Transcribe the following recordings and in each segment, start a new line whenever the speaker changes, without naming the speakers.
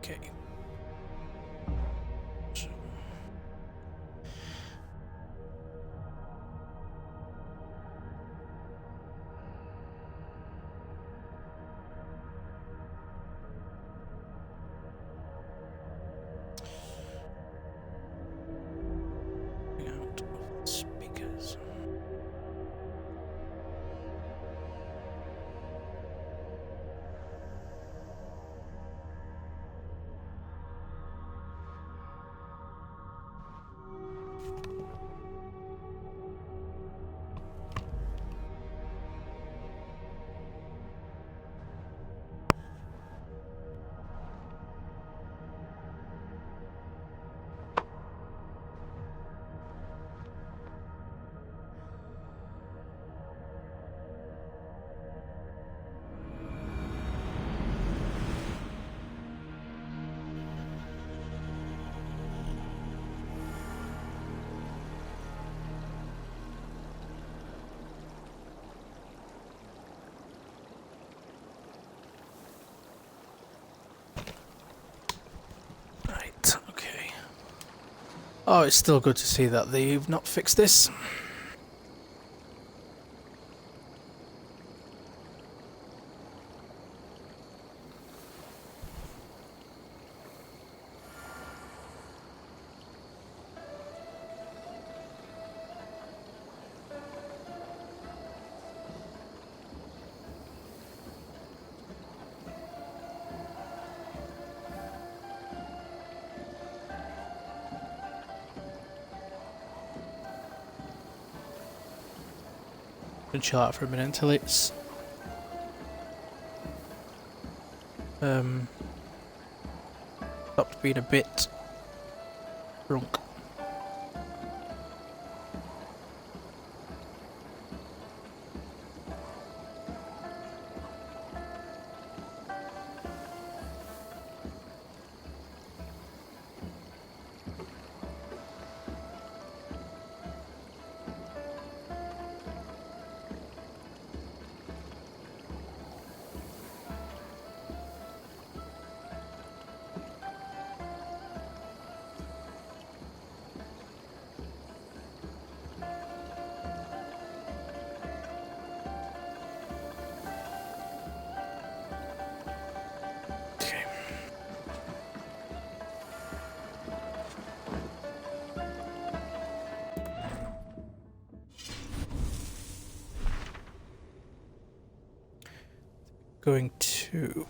Okay. Out of the speakers. Right, okay. Oh, it's still good to see that they've not fixed this. And chill out for a minute until it's stopped being a bit drunk. Okay. Going to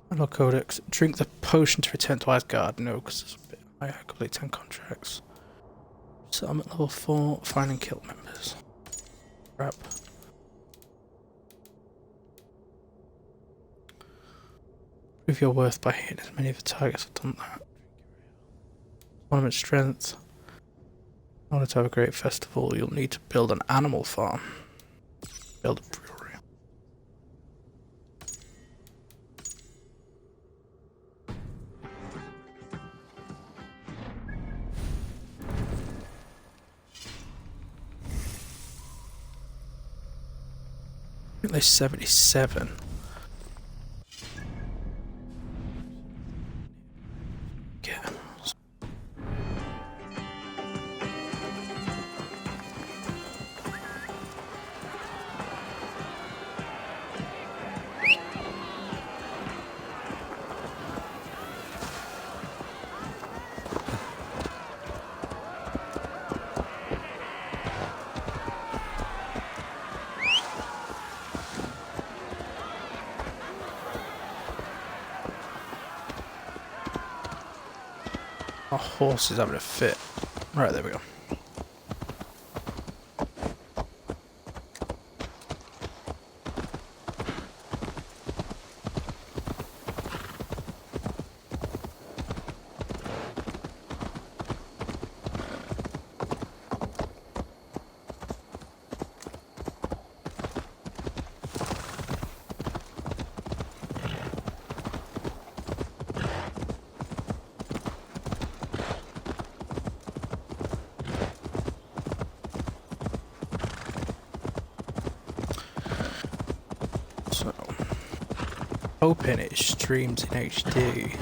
Final Codex. Drink the potion to return to Asgard. No, because it's a bit higher. Complete 10 contracts. Settlement level 4. Find and kill members. Crap. Prove your worth by hitting as many of the targets have done that. Tournament strength. In order to have a great festival, you'll need to build an animal farm. Build a brewery. I think there's 77. Yeah. Our horse is having a fit. Right, there we go. Hoping it streams in HD.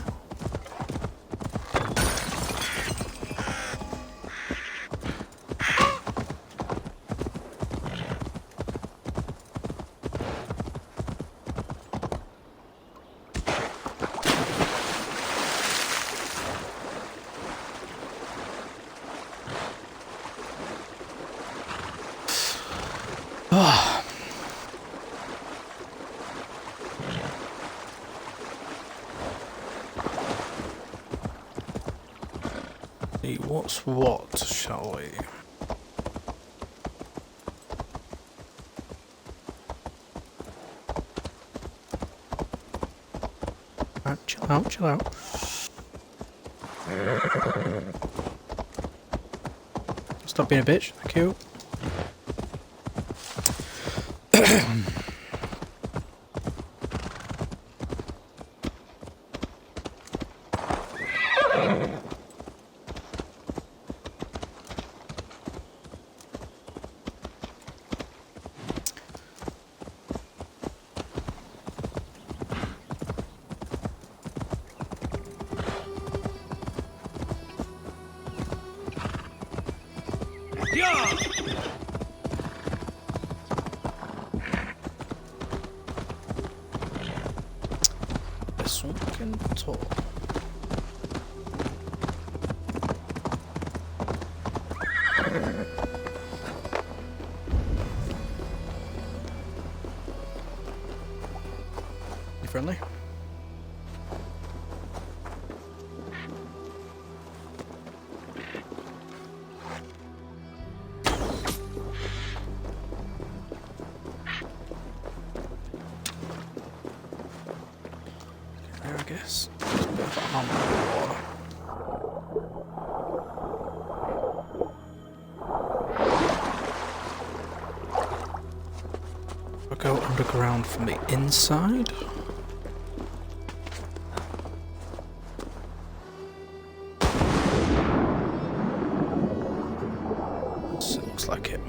See what's what, shall we? Right, chill out, chill out. Stop being a bitch, thank you. This one can talk. You friendly? There, I guess. There's a bit of armor in the water. I'll go underground from the inside. So it looks like it.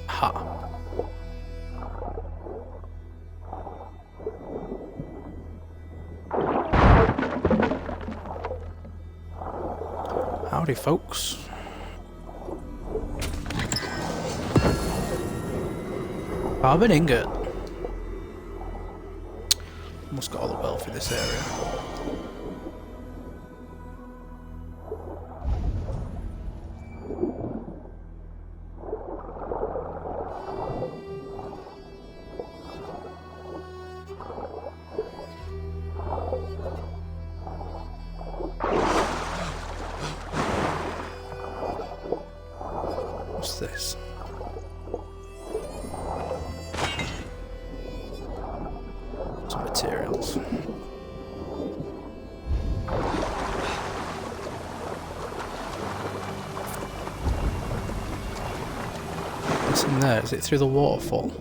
Ha. Howdy, folks. Carbon ingot. Almost got all the wealth in this area. What's this? Some materials. What's in there? Is it through the waterfall?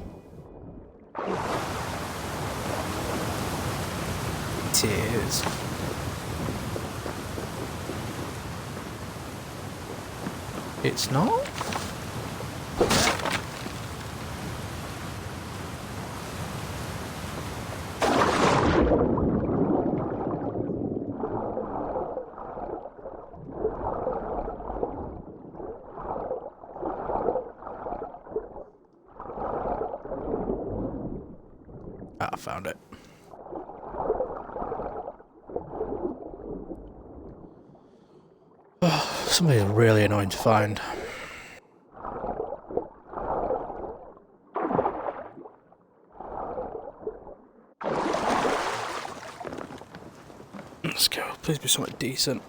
It is. It's not? Ah, I found it. Oh, somebody really annoying to find. Let's go. Please be something decent.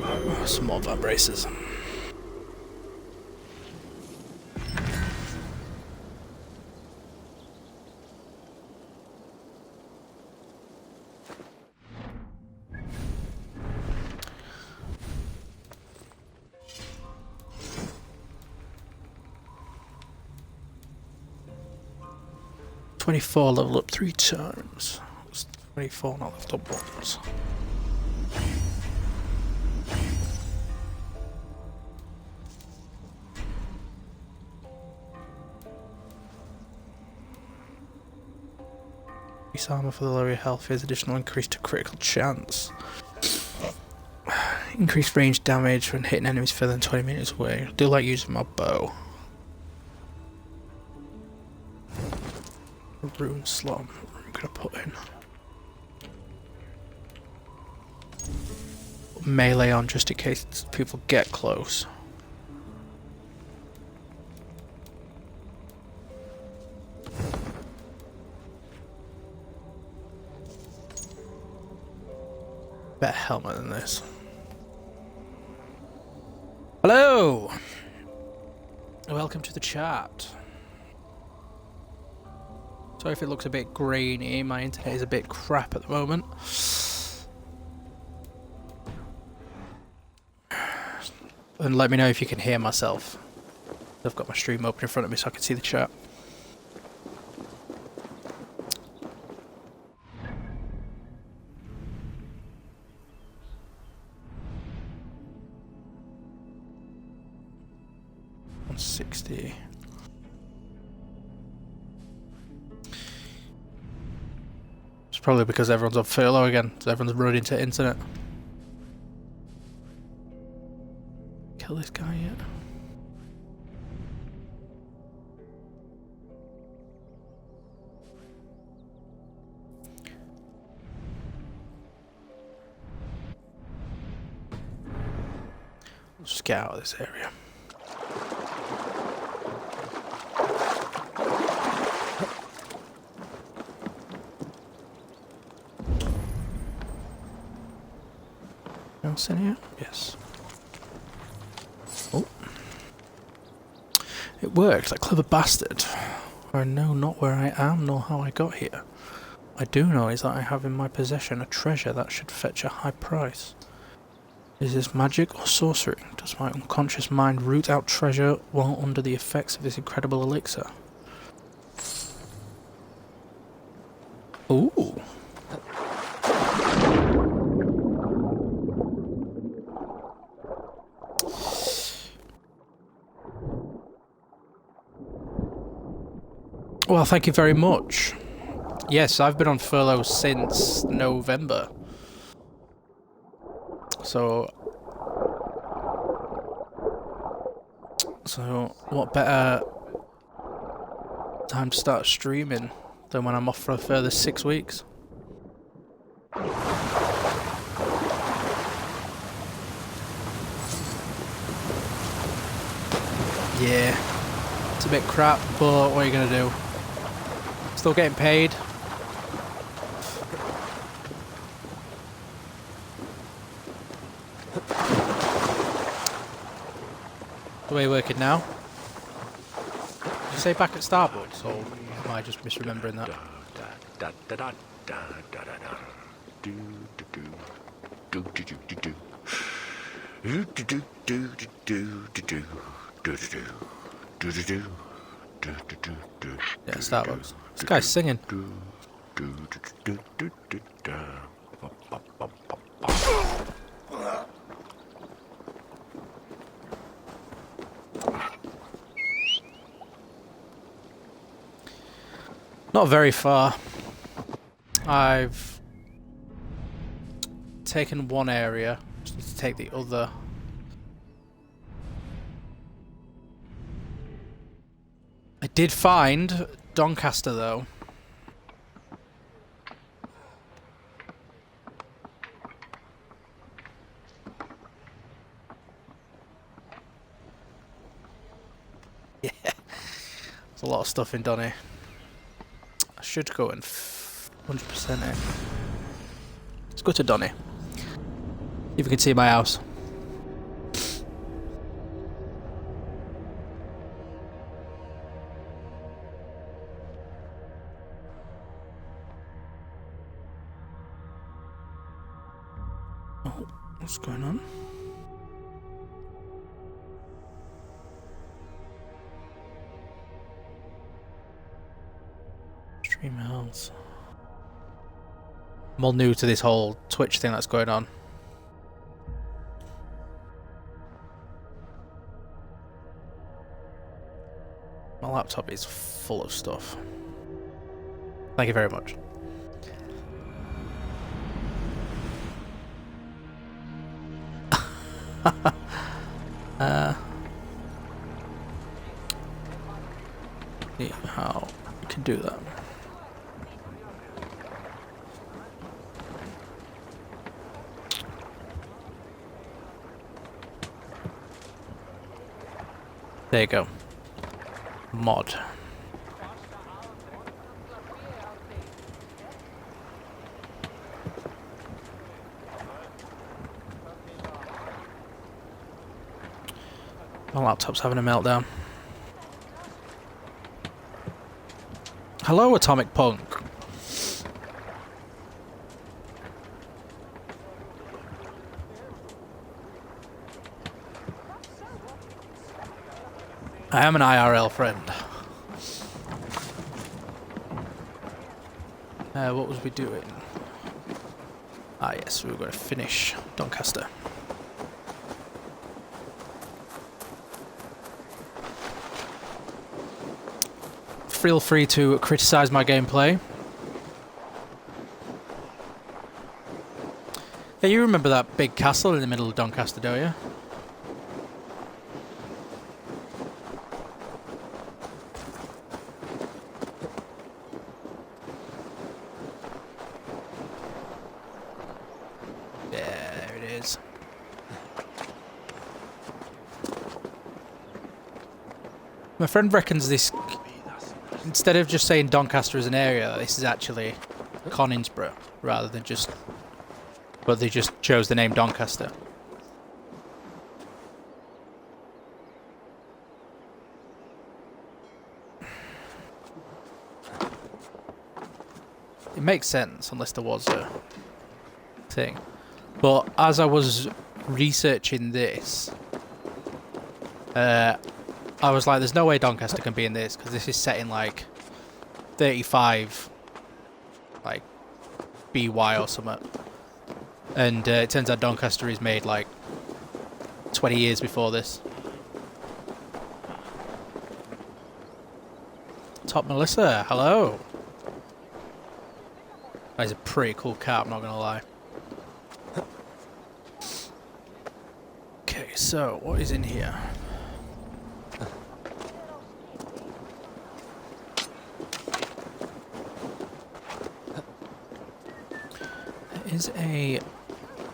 Oh, some more vibrators. 24 level up 3 times. It's 24 not leveled up once. Increase armor for the lower health is additional increase to critical chance. Increased range damage when hitting enemies further than 20 meters away. I do like using my bow. Rune slot I'm gonna put in. Melee on just in case people get close. Better helmet than this. Hello! Welcome to the chat. Sorry if it looks a bit grainy, my internet is a bit crap at the moment. And let me know if you can hear myself. I've got my stream open in front of me so I can see the chat. $160. It's probably because everyone's on furlough again, so everyone's running into internet. Kill this guy yet? Let's just get out of this area. Else in here? Yes. Oh. It worked, that clever bastard. I know not where I am nor how I got here. I do know is that I have in my possession a treasure that should fetch a high price. Is this magic or sorcery? Does my unconscious mind root out treasure while under the effects of this incredible elixir? Ooh. Well, thank you very much. Yes, I've been on furlough since November. So what better time to start streaming than when I'm off for a further 6 weeks? Yeah, it's a bit crap, but what are you gonna do? Still getting paid. The way you're working now? Did you say back at Starbucks, or am I just misremembering that? Yeah, Starbucks. This guy's singing. Not very far. I've taken one area, just need to take the other. I did find Doncaster though. Yeah, there's a lot of stuff in Donny. I should go and 100% it. Let's go to Donny. See if we can see my house. Oh, what's going on? miles. I'm all new to this whole Twitch thing that's going on. My laptop is full of stuff. Thank you very much. See how you can do that. There you go. Mod. My laptop's having a meltdown. Hello, Atomic Punk. I am an IRL friend. What was we doing? Ah yes, we were going to finish Doncaster. Feel free to criticise my gameplay. Yeah, you remember that big castle in the middle of Doncaster, don't you? Yeah, there it is. My friend reckons this, instead of just saying Doncaster as an area, this is actually Conisbrough, rather than just... But they just chose the name Doncaster. It makes sense, unless there was a thing. But as I was researching this, I was like, there's no way Doncaster can be in this, because this is set in like 35 like BY or something. And it turns out Doncaster is made like 20 years before this. Top Melissa, hello. That is a pretty cool cat, I'm not gonna lie. Okay, so what is in here? There is a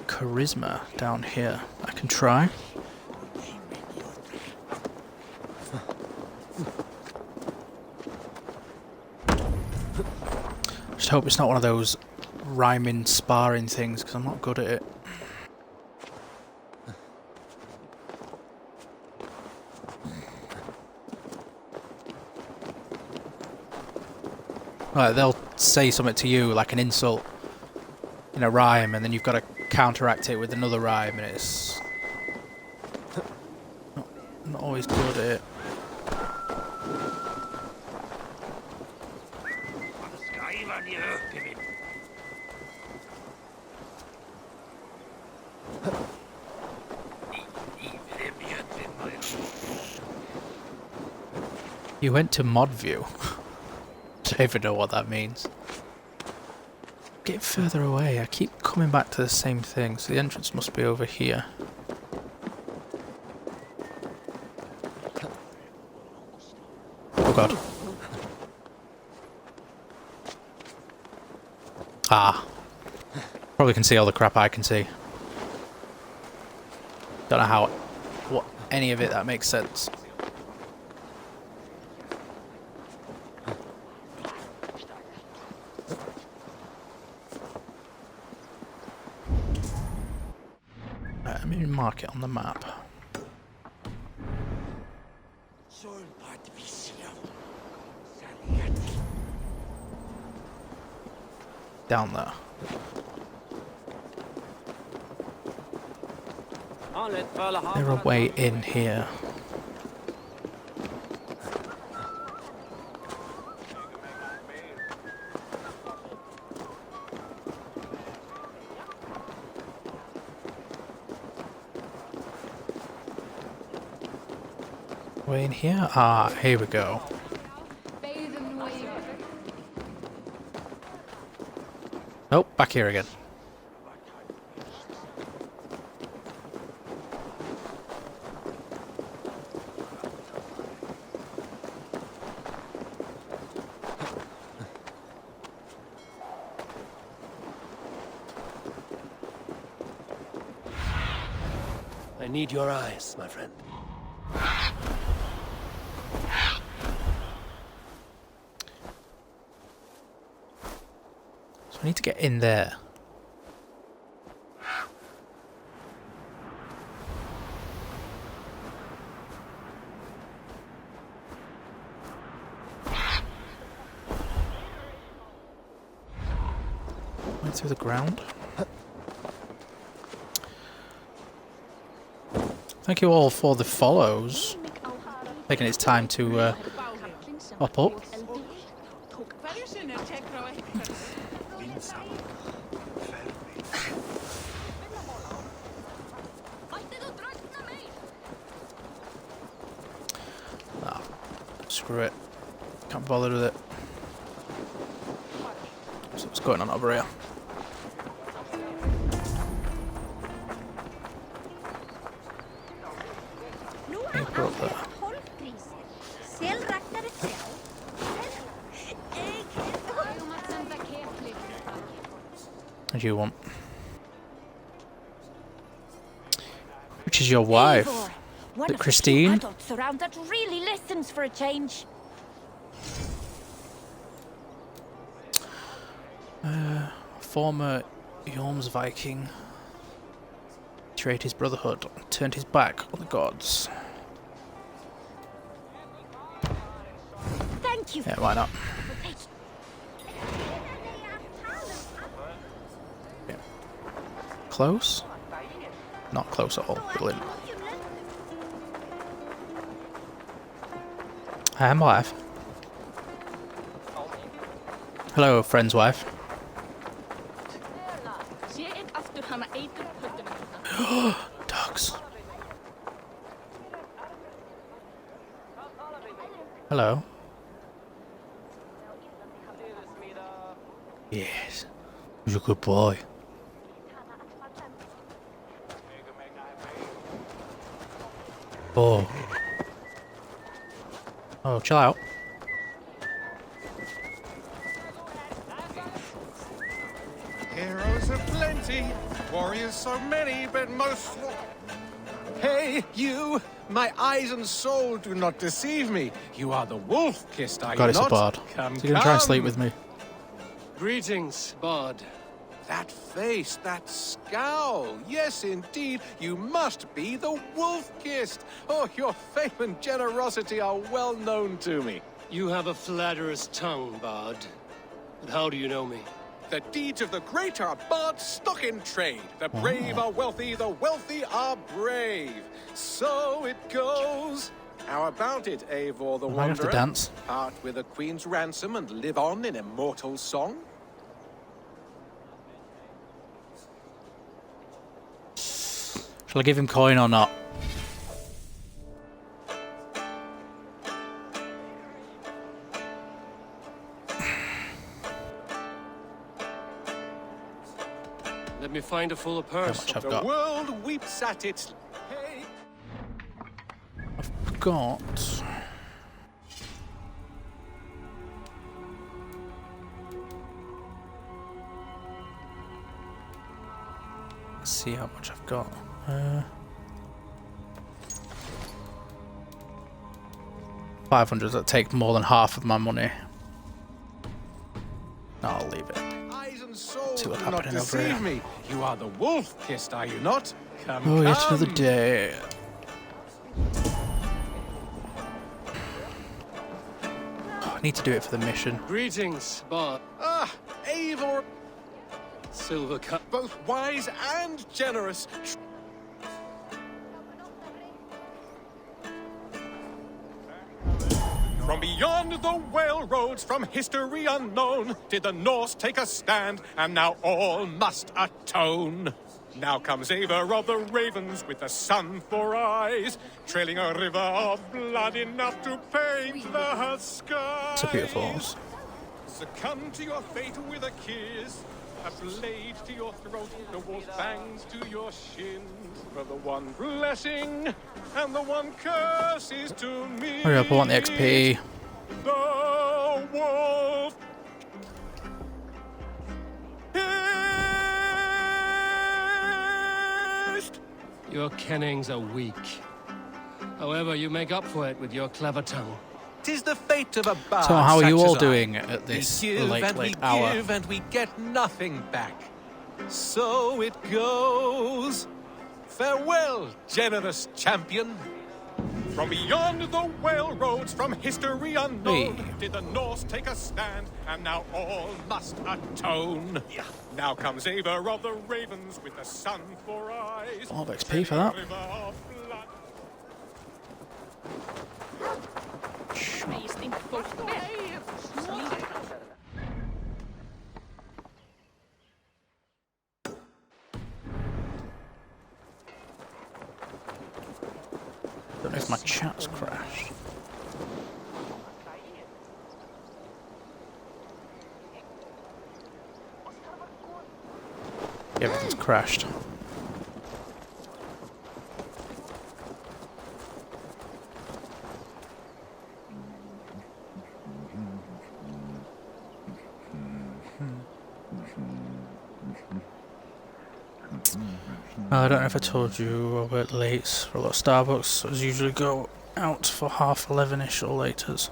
charisma down here I can try. Just hope it's not one of those rhyming sparring things, because I'm not good at it. Like, they'll say something to you like an insult in a rhyme, and then you've got to counteract it with another rhyme, and it's not always good at it. You went to mod view. Don't even know what that means. Get further away. I keep coming back to the same thing, so the entrance must be over here. Oh god. Ah. Probably can see all the crap I can see. Don't know how... what any of it that makes sense. Let me mark it on the map. Down there. They're a way in here. Way in here? Ah, here we go. Oh, back here again.
I need your eyes, my friend.
So I need to get in there. Went through the ground. Thank you all for the follows. Taking its time to pop up. Ah, screw it. Can't bother with it. So what's going on over here? Up there. What do you want? Which is your wife? Is it Christine?
Adults around that really listens for a change.
Former Yorm's Viking betrayed his brotherhood, turned his back on the gods.
Thank you.
Yeah, why not? Yeah. Close? Not close at all. Brilliant. I am wife. Hello, friend's wife. Dogs. Hello. Yes. You're a good boy. Oh. Oh, chill out.
Heroes are plenty, warriors so many, but most... Hey, you! My eyes and soul do not deceive me. You are the wolf-kissed, are
God,
you
it's
not?
a bard.
Come,
He's gonna try and sleep with me.
Greetings, Bard.
That face, that scowl. Yes, indeed, you must be the wolf-kissed. Oh, your fame and generosity are well known to me.
You have a flatterer's tongue, Bard. But how do you know me?
The deeds of the great are bards stock in trade. The brave are wealthy, the wealthy are brave. So it goes. How about it, Eivor the
I might have to
Wanderer?
dance.
Part with a queen's ransom and live on in immortal song?
Shall I give him coin or not?
Let me find a fuller
How
purse.
much I've
The
got?
world weeps at its... Hey!
I've got... Let's see how much I've got. 500, that take more than half of my money. No, I'll leave it.
Eyes and soul
See what's
do not
happening over
deceive
here.
me. You are the wolf-kissed, are you not? Come,
Oh, yet
come.
another day. I need to do it for the mission.
Greetings, Bard.
Ah, Eivor,
Silver cup.
both wise and generous. From beyond the whale roads, from history unknown, did the Norse take a stand, and now all must atone. Now comes Ava of the ravens with the sun for eyes, trailing a river of blood enough to paint the sky.
It's a beautiful horse.
Succumb to your fate with a kiss, a blade to your throat, the wolf's fangs to your shins. For the one blessing and the one curse is to me.
Hurry up, I want the XP.
The wolf.
Your kennings are weak. However, you make up for it with your clever tongue.
'Tis the fate of a bard.
So how are you
such
all
as I.
doing at this
We give
late
and we
hour?
give and we get nothing back. So it goes. Farewell, generous champion. From beyond the whale roads, from history unknown,
Hey.
did the Norse take a stand, and now all must atone. Now comes Ava of the ravens with the sun for eyes.
All of XP for that.
River of blood.
Don't know if my chat's crashed. Yeah, everything's crashed. I don't know if I told you, Robert, late for a lot of Starbucks. I usually go out for 11:30ish or laters.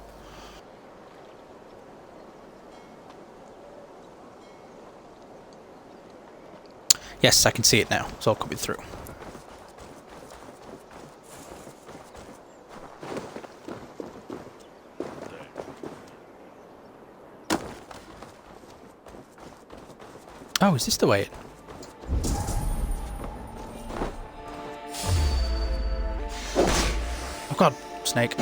Yes, I can see it now. It's all coming through. Oh, is this the way it... Oh god, snake.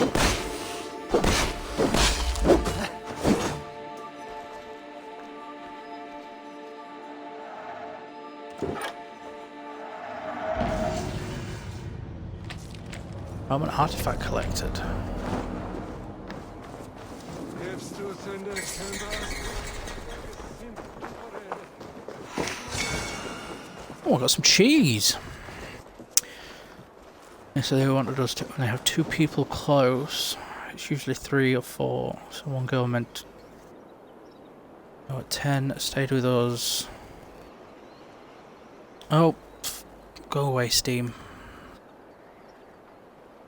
I'm an artifact collected. Oh, I got some cheese. Yeah, so they wanted us to, when they have two people close, it's usually 3 or 4. So one girl meant go at 10, stayed with us. Oh, go away, Steam.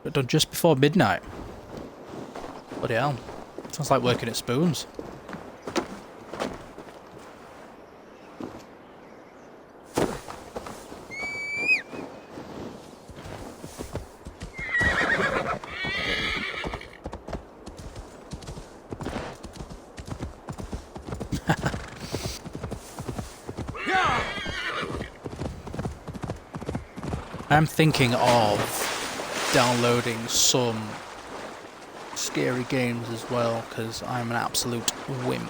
But done just before midnight. Bloody hell. Sounds like working at Spoons. I'm thinking of downloading some scary games as well, because I'm an absolute wimp.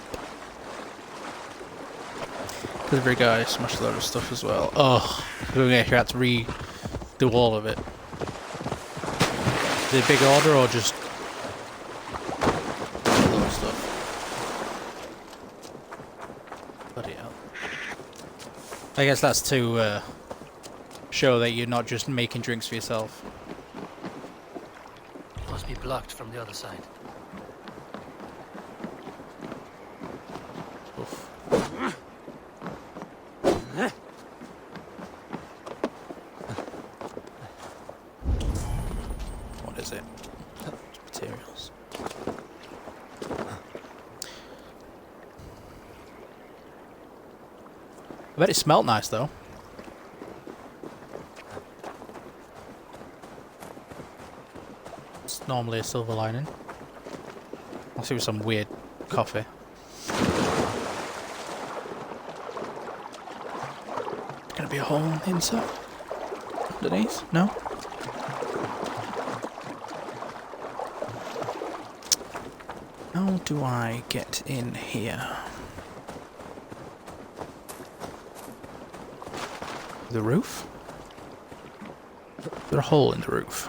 Delivery guy smashed a load of stuff as well. Oh, we're going to have to redo all of it. Is it a big order or just a lot of stuff? Bloody hell. I guess that's to show that you're not just making drinks for yourself.
Must be blocked from the other side.
Oof. What is it? Materials. I bet it smelled nice though. It's normally a silver lining. I'll see with some weird coffee. Gonna be a hole on the inside? Underneath? No? How do I get in here? The roof? Is there a hole in the roof?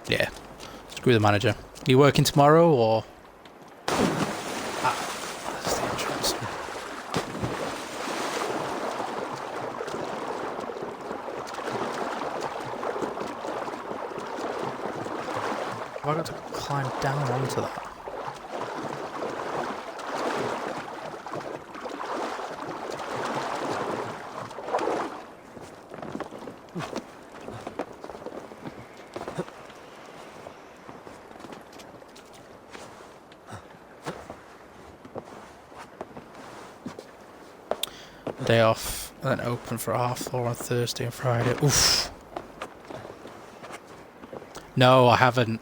Yeah. Screw the manager. Are you working tomorrow or? Ah, that's the entrance. Have I got to climb down onto that? Day off, and then open for a half 4 on Thursday and Friday. Oof. No, I haven't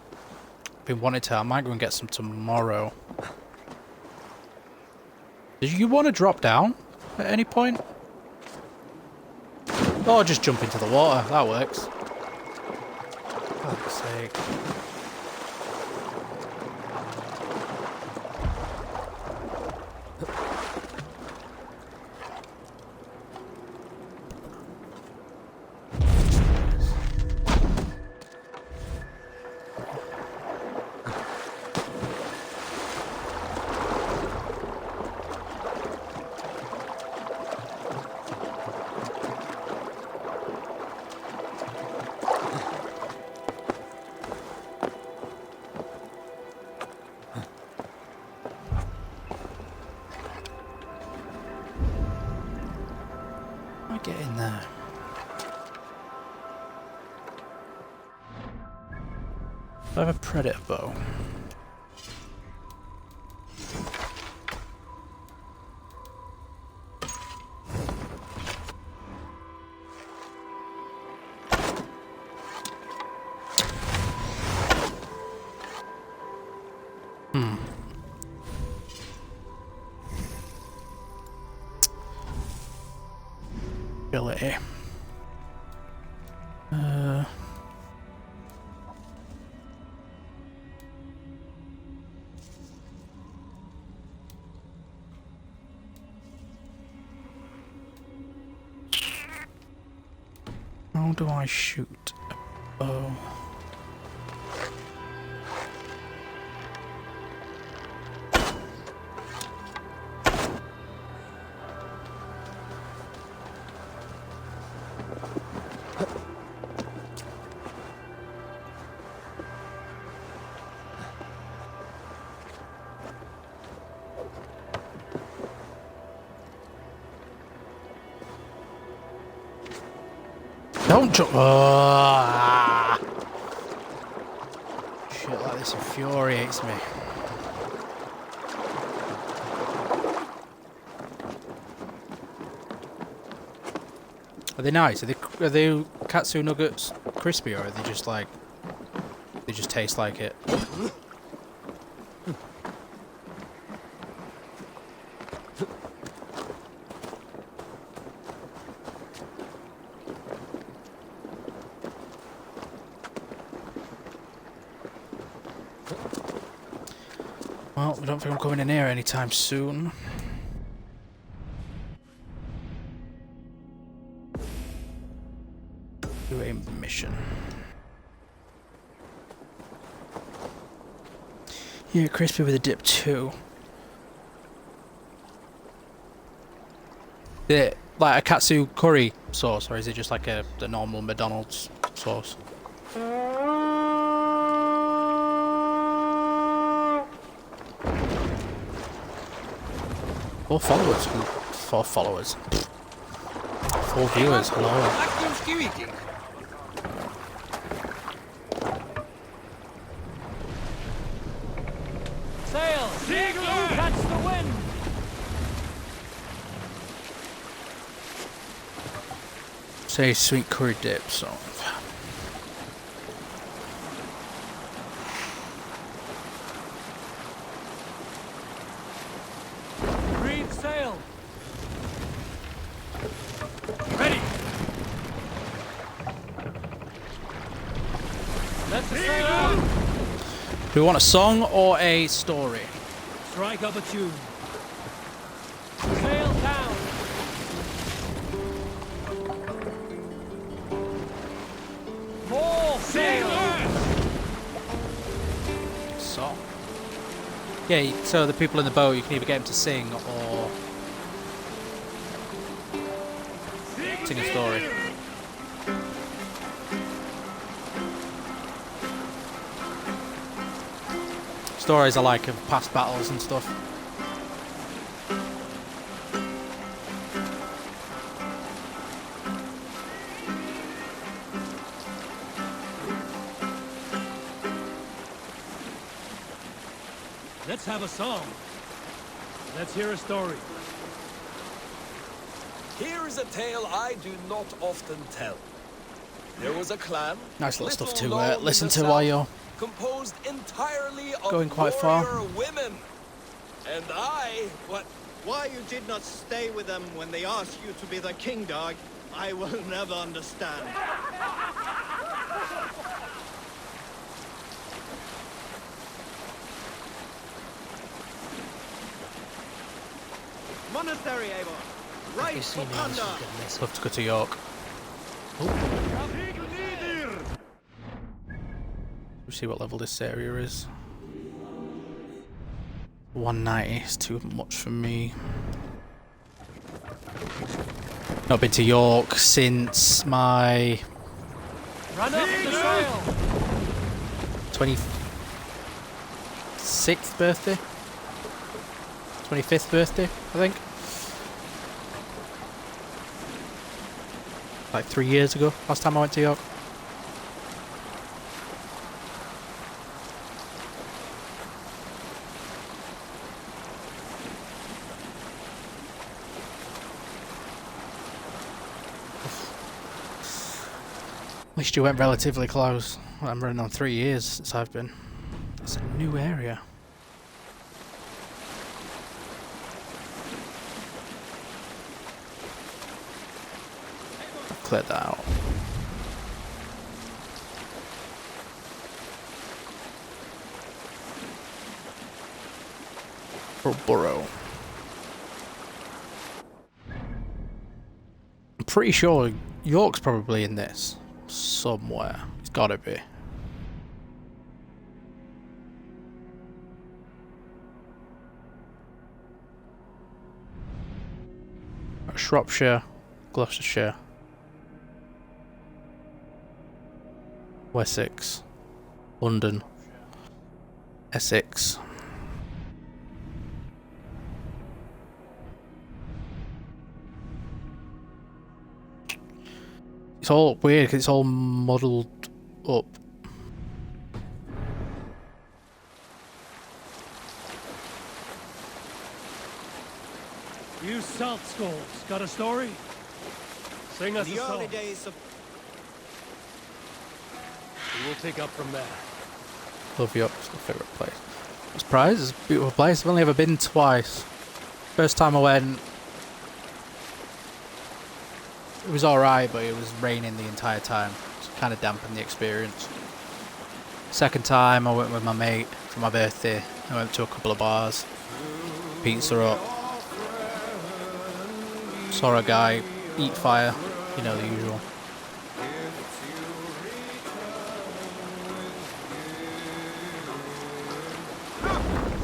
been wanting to. I might go and get some tomorrow. Did you want to drop down at any point? Or just jump into the water. That works. For fuck's sake. Get in there. I have a predator bow. Ability. How do I shoot a bow? Don't jump! Oh, shit like this infuriates me. Are they nice? Are they katsu nuggets crispy, or are they just like they just taste like it? Well, I don't think I'm coming in here anytime soon. Do a mission. Yeah, crispy with a dip too. Is it like a katsu curry sauce, or is it just like the normal McDonald's sauce? Four followers. Four followers. 4 viewers. Hello.
Sail! Catch the wind!
Say sweet curry dip, so.
Reef sail! Ready!
Do we want a song or a story?
Strike up a tune. Sail down. More sail.
Song. Yeah, so the people in the boat, you can either get them to sing or sing a story. Stories I like of past battles and stuff.
Let's have a song. Let's hear a story.
Here is a tale I do not often tell. There was a clan,
Nice little stuff to
known in
listen
the
to
south,
while you're
composed entirely of
going quite far.
warrior women. And
Why you did not stay with them when they asked you to be their king dog, I will never understand. Monastery, Eivor. Right for Panda.
Love to go to York. We'll see what level this area is. 190 is too much for me. Not been to York since my
Run up the sail.
26th birthday? 25th birthday, I think. Like 3 years ago, last time I went to York. At least you went relatively close. I'm running on 3 years since I've been. That's a new area. I've cleared that out. For Burrow. I'm pretty sure York's probably in this. Somewhere. It's gotta be. Shropshire, Gloucestershire, Wessex, London, Essex. It's all weird because it's all muddled up.
You salt skulls, got a story? Sing us
In
a
the
song.
early days of
We will pick up from there.
Love York, it's my favourite place. I'm surprised, it's a beautiful place. I've only ever been twice. First time I went, it was alright, but it was raining the entire time. So it kind of dampened the experience. Second time I went with my mate for my birthday. I went to a couple of bars, pizza up. Saw a guy eat fire, you know, the usual.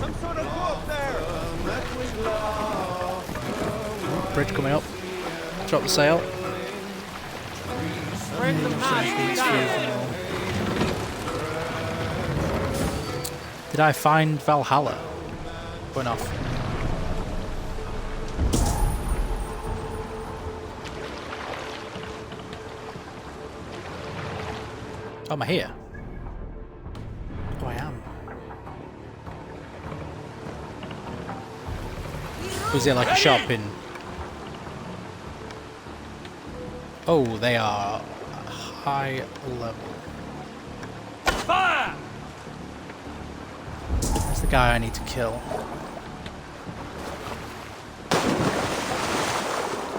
some sort of wolf there.
Bridge coming up. Drop the sail.
Bring the mast down.
Did I find Valhalla? Going off. Oh, am I here? Oh, I am. Was it like a shop in... Oh, they are high level.
Fire!
That's the guy I need to kill.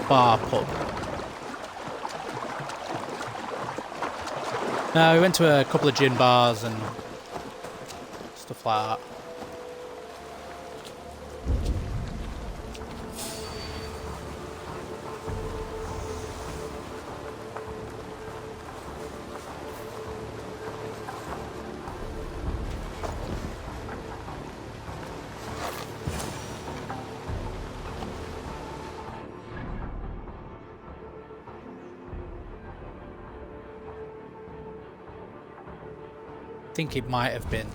Bar pub. No, we went to a couple of gin bars and stuff like that. I think it might have been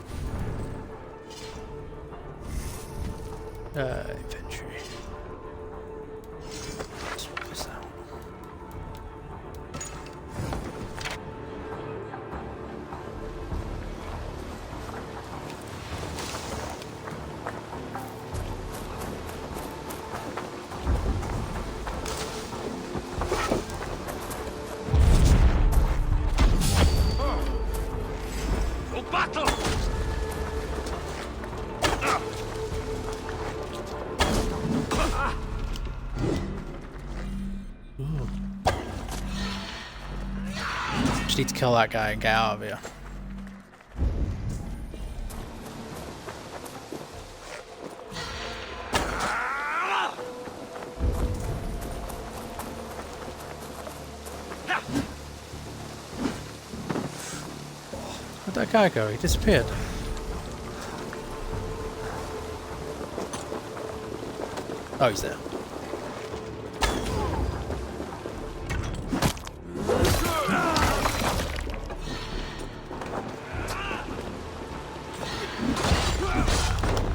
inventory. Swap this out.
Battle!
Just need to kill that guy and get out of here. Where'd that guy go? He disappeared. Oh, he's there.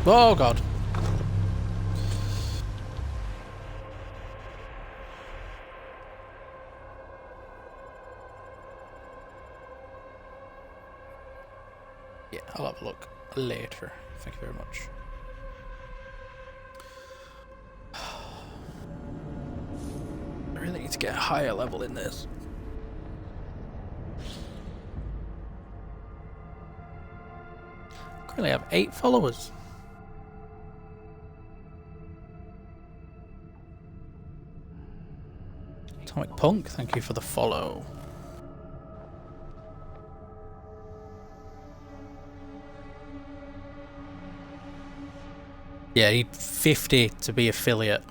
Oh god. Yeah, I'll have a look later. Thank you very much. I really need to get a higher level in this. Currently have 8 followers. Atomic Punk, thank you for the follow. Yeah, you need 50 to be affiliate.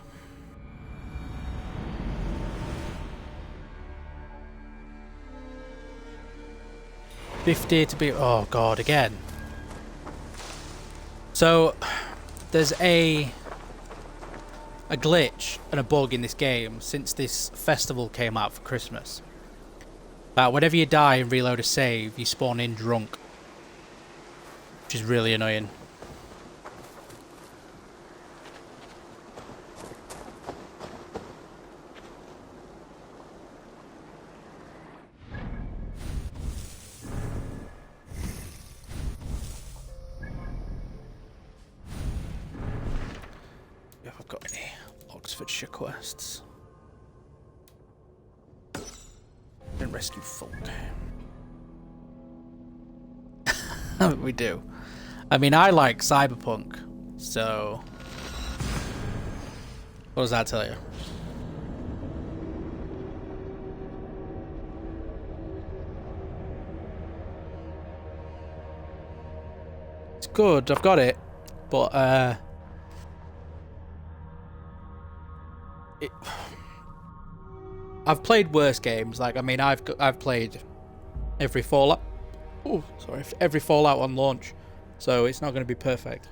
Oh god, again. So there's a glitch and a bug in this game since this festival came out for Christmas. Whenever you die and reload a save, you spawn in drunk, which is really annoying. If I've got any Oxfordshire quests. And rescue folk. We do. I mean, I like Cyberpunk, so what does that tell you? It's good, I've got it, but I've played worse games. Like, I mean, I've played every Fallout. Oh, sorry, every Fallout on launch, so it's not going to be perfect.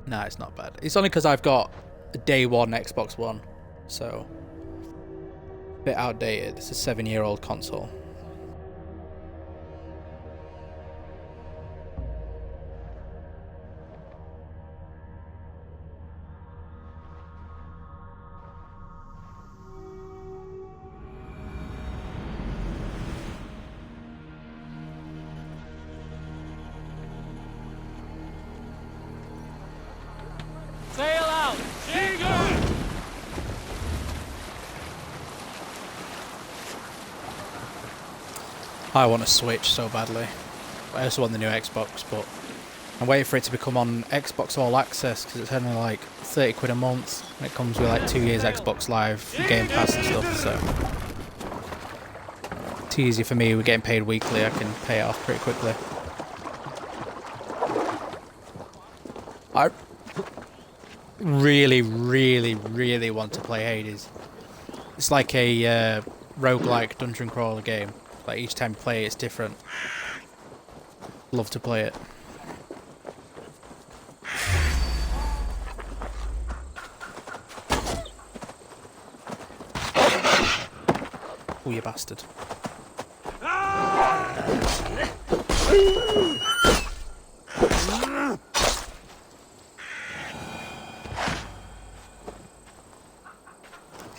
Nah, it's not bad. It's only because I've got a day one Xbox One, so a bit outdated. It's a 7-year-old console.
Sail out! Jigger!
I want to Switch so badly. I also want the new Xbox, but I'm waiting for it to become on Xbox All Access because it's only like 30 quid a month and it comes with like 2 years Xbox Live Game Pass and stuff, so it's easy for me. We're getting paid weekly, I can pay it off pretty quickly. I really, really, really want to play Hades. It's like a roguelike dungeon crawler game. Like each time you play it, it's different. Love to play it. Oh, you bastard.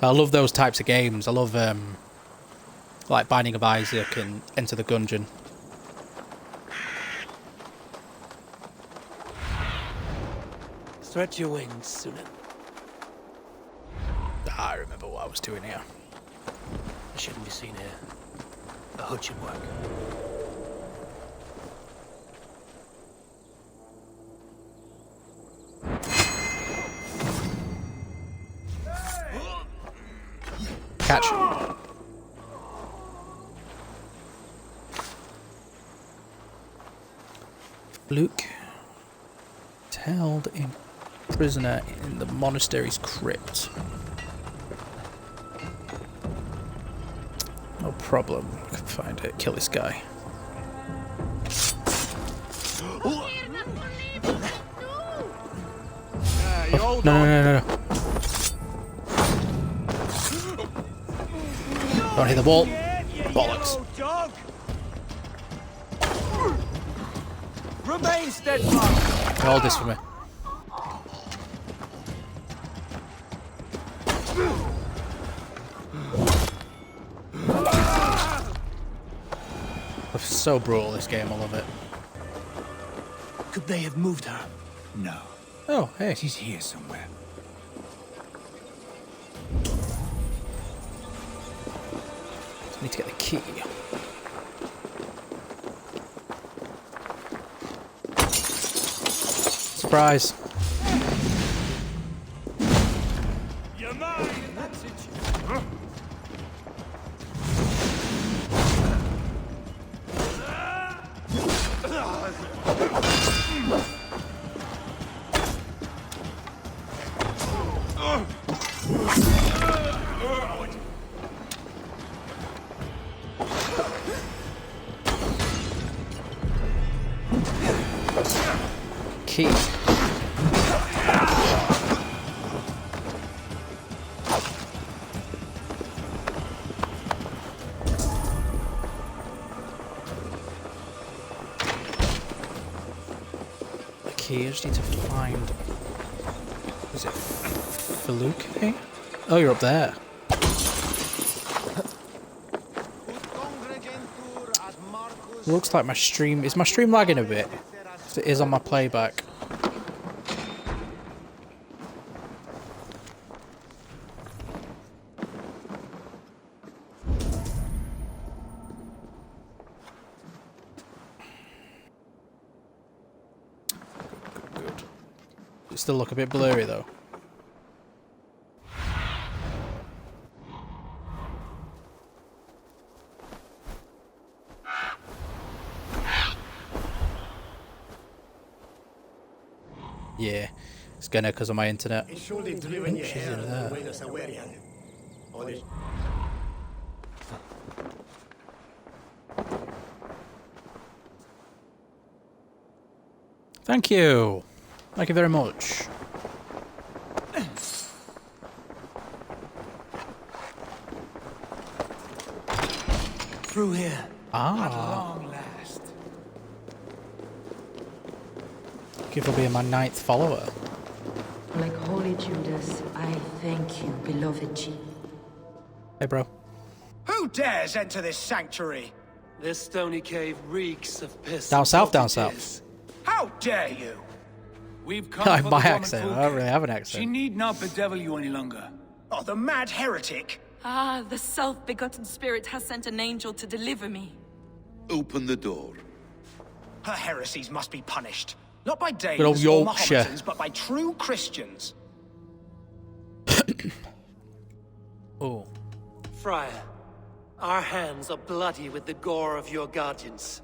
I love those types of games. I love like Binding of Isaac and Enter the Gungeon.
Stretch your wings, Sunan.
I remember what I was doing here.
I shouldn't be seen here. The hood should work.
Catch. Luke is held in prisoner in the monastery's crypt. No problem. I can find it. Kill this guy. Oh, no. Don't hit the wall. Bollocks.
Remain steadfast.
Hold this for me. It's so brutal, this game. I love it.
Could they have moved her?
No,
Oh, hey.
she's here somewhere.
Just need to get the key. Surprise.
You're mine. That's it.
Key. Okay, I just need to find. Is it Faluk? Hey? Oh, you're up there. Looks like my stream. Is my stream lagging a bit? 'Cause it is on my playback. Good. It still look a bit blurry though. Yeah, it's gonna because of my internet. I think she's in there. Thank you. Thank you very much.
Through here.
Ah,
Long last.
thank you for being my 9th follower.
Like Holy Judas, I thank you, beloved G.
Hey, bro.
Who dares enter this sanctuary?
This stony cave reeks of piss.
Down
and
south, down
potted
south.
How dare you?
We've come
I
for
have
the
my
woman
accent. I
Fulke.
don't really have an
She
accent.
need not bedevil you any longer.
Oh, the mad heretic.
Ah, the self-begotten spirit has sent an angel to deliver me.
Open the door.
Her heresies must be punished. Not by Danes
old
or
Yorkshire.
Mohammedans, but by true Christians.
Oh.
Friar, our hands are bloody with the gore of your guardians.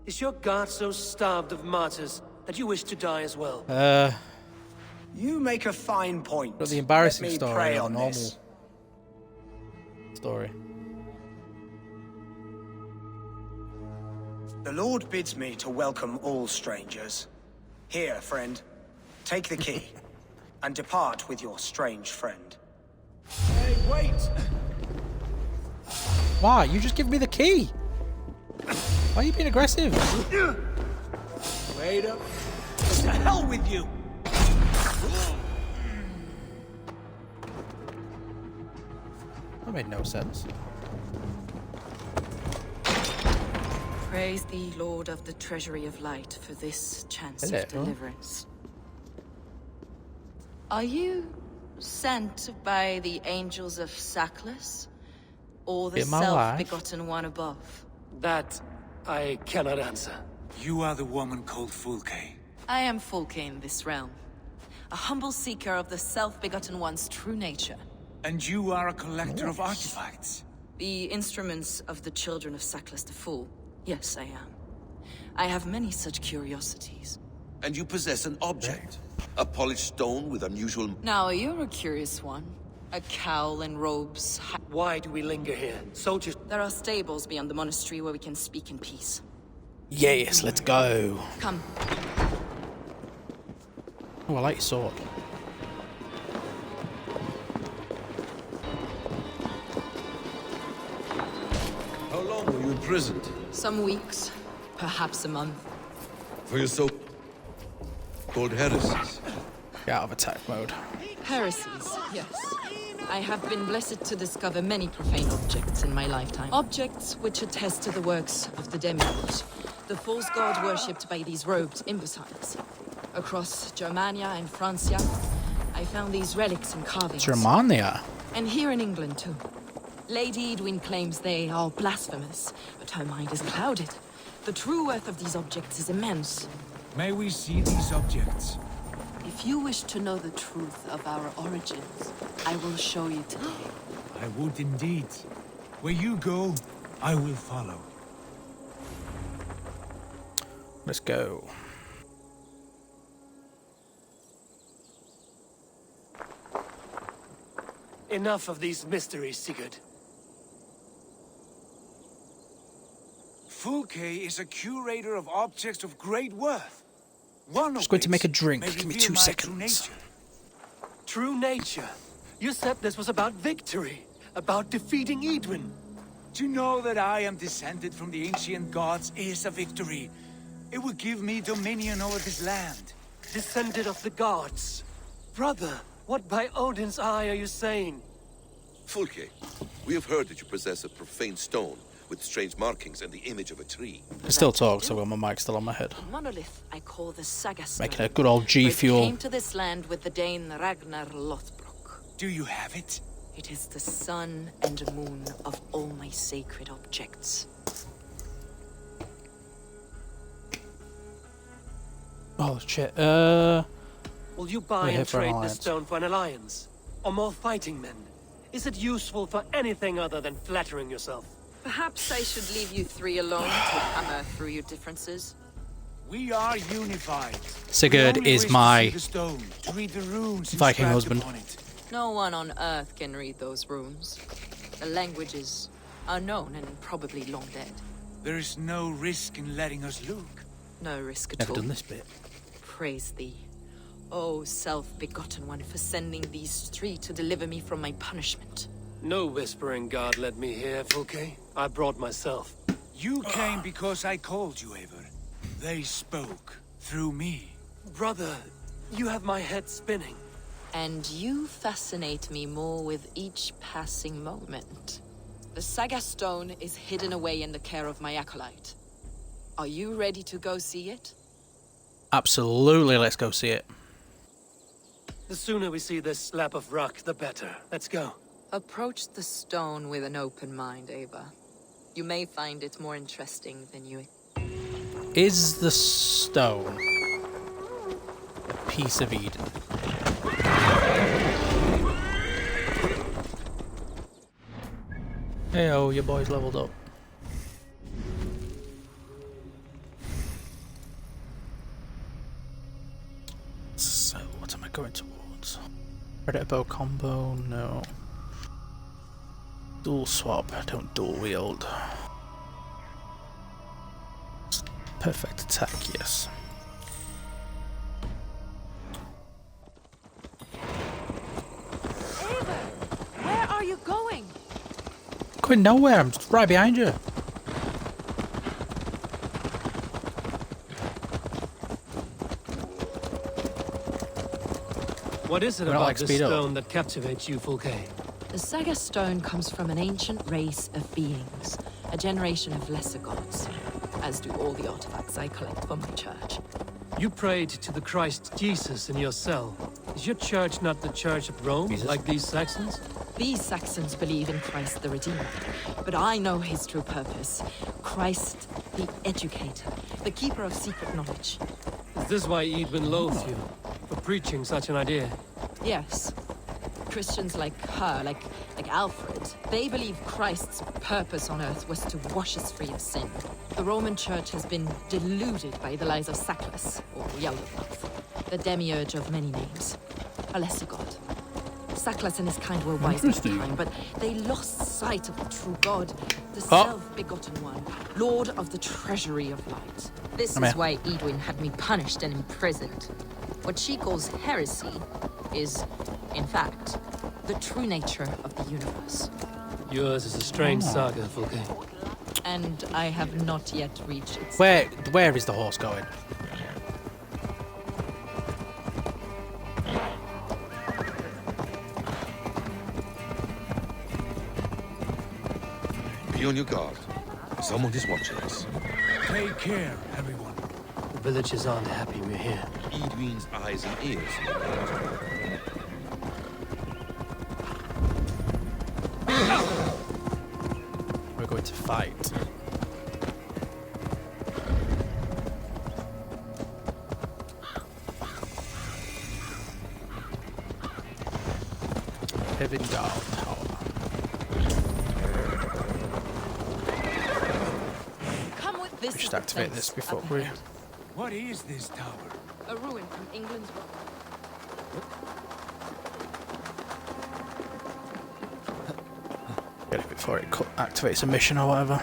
Is your God so starved of martyrs that you wish to die as well?
You make a fine point.
Got the embarrassing
Let me
story
pray
or the
on
normal
this.
story.
The Lord bids me to welcome all strangers. Here, friend, take the key, and depart with your strange friend.
Hey, wait!
Why? You just give me the key. Why are you being aggressive?
Wait up. To hell with you!
That made no sense.
Praise thee, Lord of the Treasury of Light, for this chance
Hello.
of deliverance. Are you sent by the angels of Sackless, or the
Bit my life.
self-begotten one above?
That I cannot answer.
You are the woman called Fulke.
I am Fulke in this realm, a humble seeker of the self-begotten one's true nature.
And you are a collector of artifacts.
The instruments of the children of Sackless the Fool. Yes, I am. I have many such curiosities.
And you possess an object. A polished stone with unusual...
Now, you're a curious one. A cowl and robes.
Why do we linger here? Soldiers...
There are stables beyond the monastery where we can speak in peace.
Yes, let's go.
Come.
Oh, I like your sword.
How long were you imprisoned?
Some weeks, perhaps a month.
For your so-called heresies?
Get out of attack mode.
Heresies, yes. I have been blessed to discover many profane objects in my lifetime. Objects which attest to the works of the demiurge, the false god worshipped by these robed imbeciles. Across Germania and Francia, I found these relics and carvings.
Germania?
And here in England, too. Lady Edwin claims they are blasphemous, but her mind is clouded. The true worth of these objects is immense.
May we see these objects?
If you wish to know the truth of our origins, I will show you today.
I would indeed. Where you go, I will follow.
Let's go.
Enough of these mysteries, Sigurd.
Fulke is a curator of objects of great worth. One
Just
of
going to make a
which
drink.
may
Give me
reveal
2
my true
seconds.
nature.
True nature. You said this was about victory. About defeating Edwin.
To know that I am descended from the ancient gods is a victory. It will give me dominion over this land.
Descended of the gods. Brother, what by Odin's eye are you saying?
Fulke, we have heard that you possess a profane stone with strange markings and the image of a tree.
I still talk, so I've got my mic still on my head.
The monolith I call the Saga Stone.
Making a good old G
For it
fuel.
came to this land with the Dane Ragnar Lothbrok.
Do you have it?
It is the sun and moon of all my sacred objects.
Oh shit.
Will you buy
We're here
and
for an
trade the
alliance.
stone for an alliance? Or more fighting men? Is it useful for anything other than flattering yourself?
Perhaps I should leave you three alone to hammer through your differences.
We are unified.
Sigurd
We only
is
wish to
my
see the stone, to read the runes
Viking
inscribed
husband.
upon it.
No one on Earth can read those runes. The languages are known and probably long dead.
There is no risk in letting us look.
No risk at
never
all.
done this bit.
Praise thee, O self-begotten one, for sending these three to deliver me from my punishment.
No whispering god led me here, Fulke. I brought myself.
You came because I called you, Eivor. They spoke through me.
Brother, you have my head spinning.
And you fascinate me more with each passing moment. The Saga Stone is hidden away in the care of my acolyte. Are you ready to go see it?
Absolutely, let's go see it.
The sooner we see this slab of rock, the better. Let's go.
Approach the stone with an open mind, Ava. You may find it more interesting than you...
Is the stone piece of Eden. Hey, oh, your boy's leveled up. So, what am I going towards? Predator bow combo? No. Dual swap, don't dual wield. Perfect attack, yes.
Ava, where are you going?
Going nowhere, I'm just right behind you.
What is it
We're not
about
like
this
speed up.
stone that captivates you, Fulke?
The Saga Stone comes from an ancient race of beings, a generation of lesser gods, as do all the artifacts I collect for my church.
You prayed to the Christ Jesus in your cell. Is your church not the Church of Rome, like these Saxons?
These Saxons believe in Christ the Redeemer, but I know his true purpose. Christ the Educator, the keeper of secret knowledge.
Is this why Edwin loathes you? For preaching such an idea?
Yes. Christians like her, like Alfred, they believe Christ's purpose on earth was to wash us free of sin. The Roman Church has been deluded by the lies of Sackless, or Yellowcloth, the demiurge of many names, a lesser god. Sackless and his kind were wise at the time, but they lost sight of the true God, the self-begotten one, Lord of the treasury of light. This is why Edwin had me punished and imprisoned. What she calls heresy is, in fact, the true nature of the universe.
Yours is a strange saga, Fulke.
And I have not yet reached its...
Where is the horse going?
Be on your guard. Someone is watching us.
Take care, everyone.
The villagers aren't happy we're here.
Edwin's eyes and ears.
We're going to fight. Heaven Guard Tower.
Come with this.
We should activate this before we...
What is this tower?
A ruin from England's...
Get it before it activates a mission or whatever.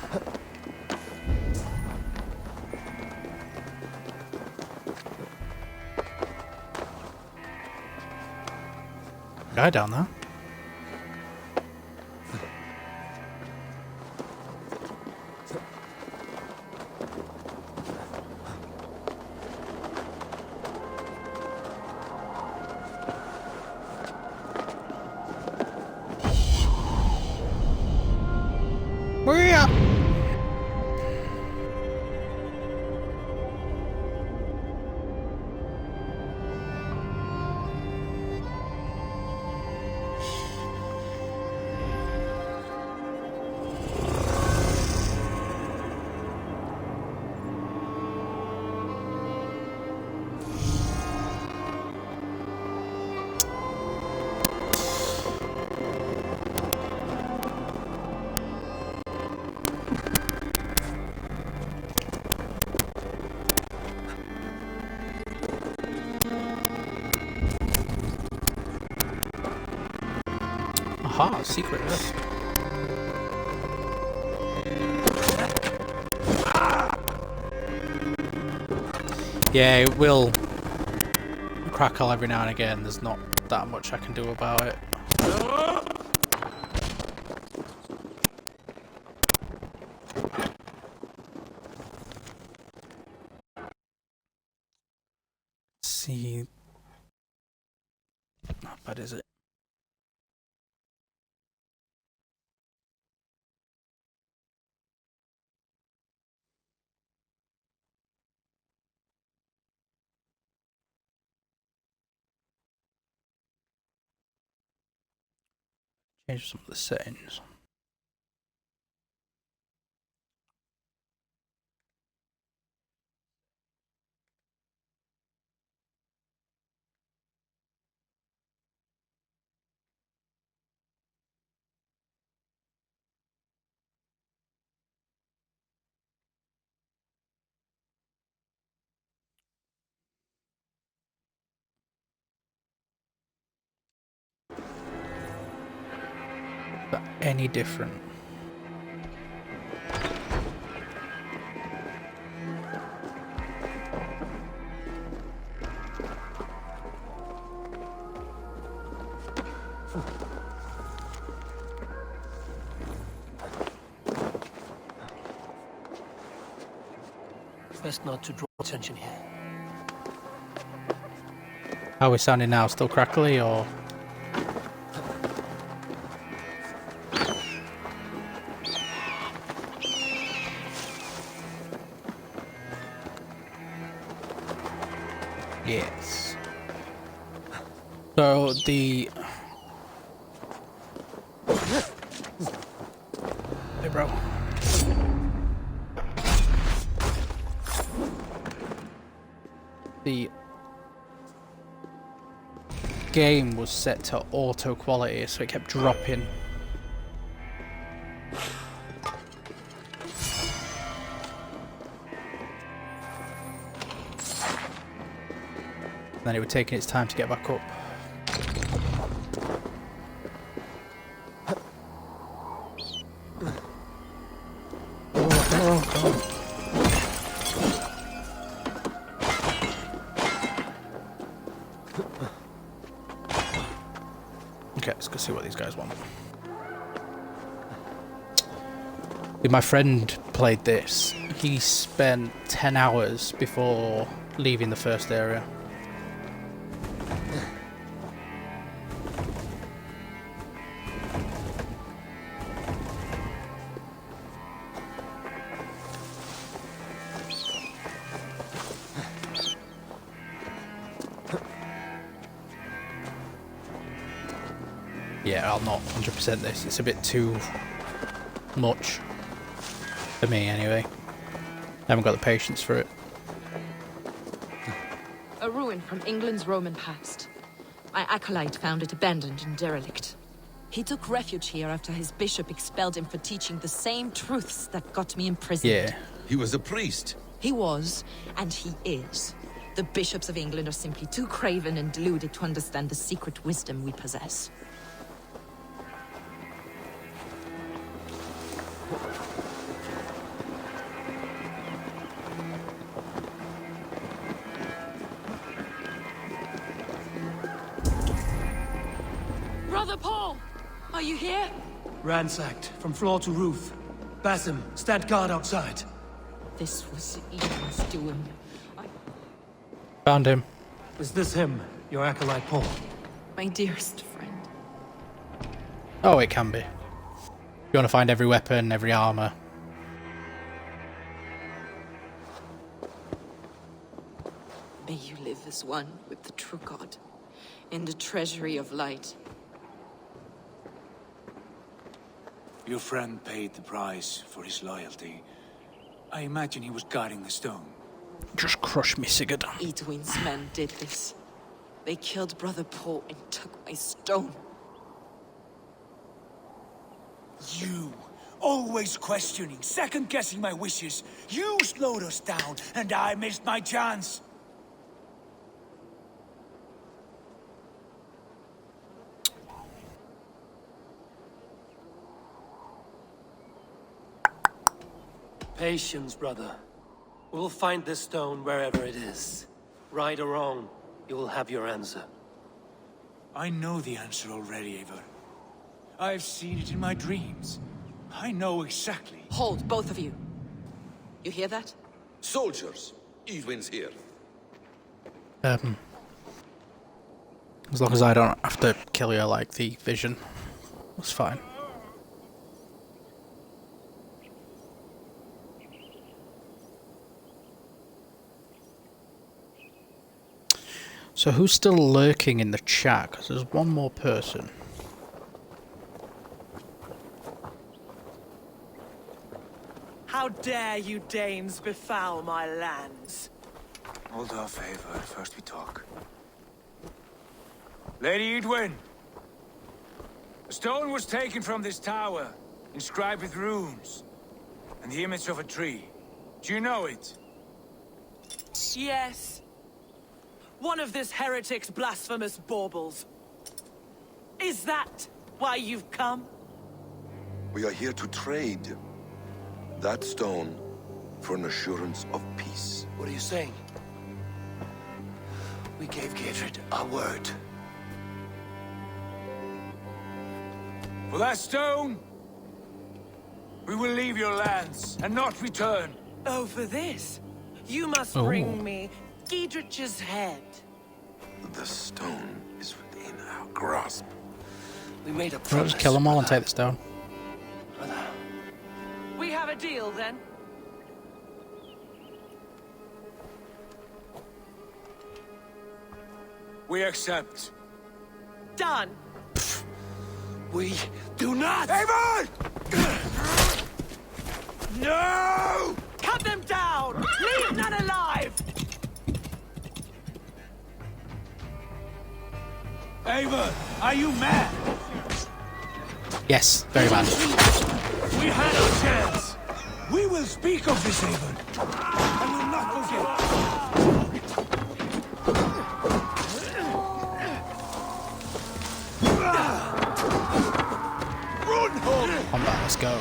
Guy down there. Hurry up! Aha, secret list. Yeah, it will crackle every now and again. There's not that much I can do about it. See, not bad, is it? Change some of the settings. Is that any different?
Best not to draw attention here.
How are we sounding now? Still crackly or? Yes. So the... Hey bro. The game was set to auto quality, so it kept dropping. Then it was taking its time to get back up. Okay, let's go see what these guys want. My friend played this. He spent 10 hours before leaving the first area. Yeah, I'll not 100% this. It's a bit too much for me, anyway. I haven't got the patience for it.
A ruin from England's Roman past. My acolyte found it abandoned and derelict. He took refuge here after his bishop expelled him for teaching the same truths that got me imprisoned.
Yeah.
He was a priest.
He was, and he is. The bishops of England are simply too craven and deluded to understand the secret wisdom we possess. Brother Paul! Are you here?
Ransacked, from floor to roof. Basim, stand guard outside.
This was Eden's doing.
Found him.
Is this him, your acolyte Paul?
My dearest friend.
Oh, it can be. You want to find every weapon, every armor.
May you live as one with the true God, in the treasury of light.
Your friend paid the price for his loyalty. I imagine he was guarding the stone.
Just crush me, Sigurd.
Edwin's men did this. They killed Brother Paul and took my stone.
You, always questioning, second-guessing my wishes. You slowed us down, and I missed my chance.
Patience, brother. We'll find this stone wherever it is. Right or wrong, you will have your answer.
I know the answer already, Eivor. I've seen it in my dreams. I know exactly.
Hold, both of you. You hear that?
Soldiers, Edwin's here.
As long as I don't have to kill you like the Vision, that's fine. So who's still lurking in the chat? Because there's one more person.
How dare you Danes befoul my lands?
Hold off, Eivor. First we talk. Lady Edwin! A stone was taken from this tower, inscribed with runes, and the image of a tree. Do you know it?
Yes. One of this heretic's blasphemous baubles. Is that why you've come?
We are here to trade that stone for an assurance of peace.
What are you saying? We gave Gatred our word.
For that stone, we will leave your lands and not return.
Oh, for this? You must bring me Giedrich's head.
The stone is within our grasp.
We made a
We'll
promise.
just kill them all and take the stone.
We have a deal, then?
We accept.
Done.
We do not!
Eivor! No!
Cut them down! Leave none alive!
Eivor, are you mad?
Yes, very bad.
We had our chance. We will speak of this, Eivor. I will not forget. Run home!
Combat, let's go.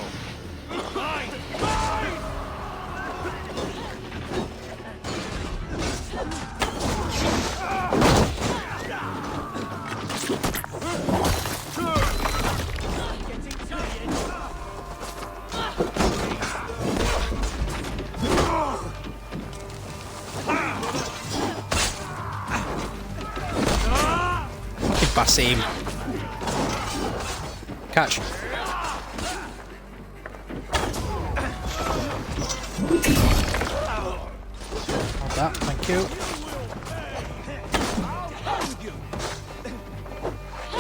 Basim. Catch. Hold that, thank you.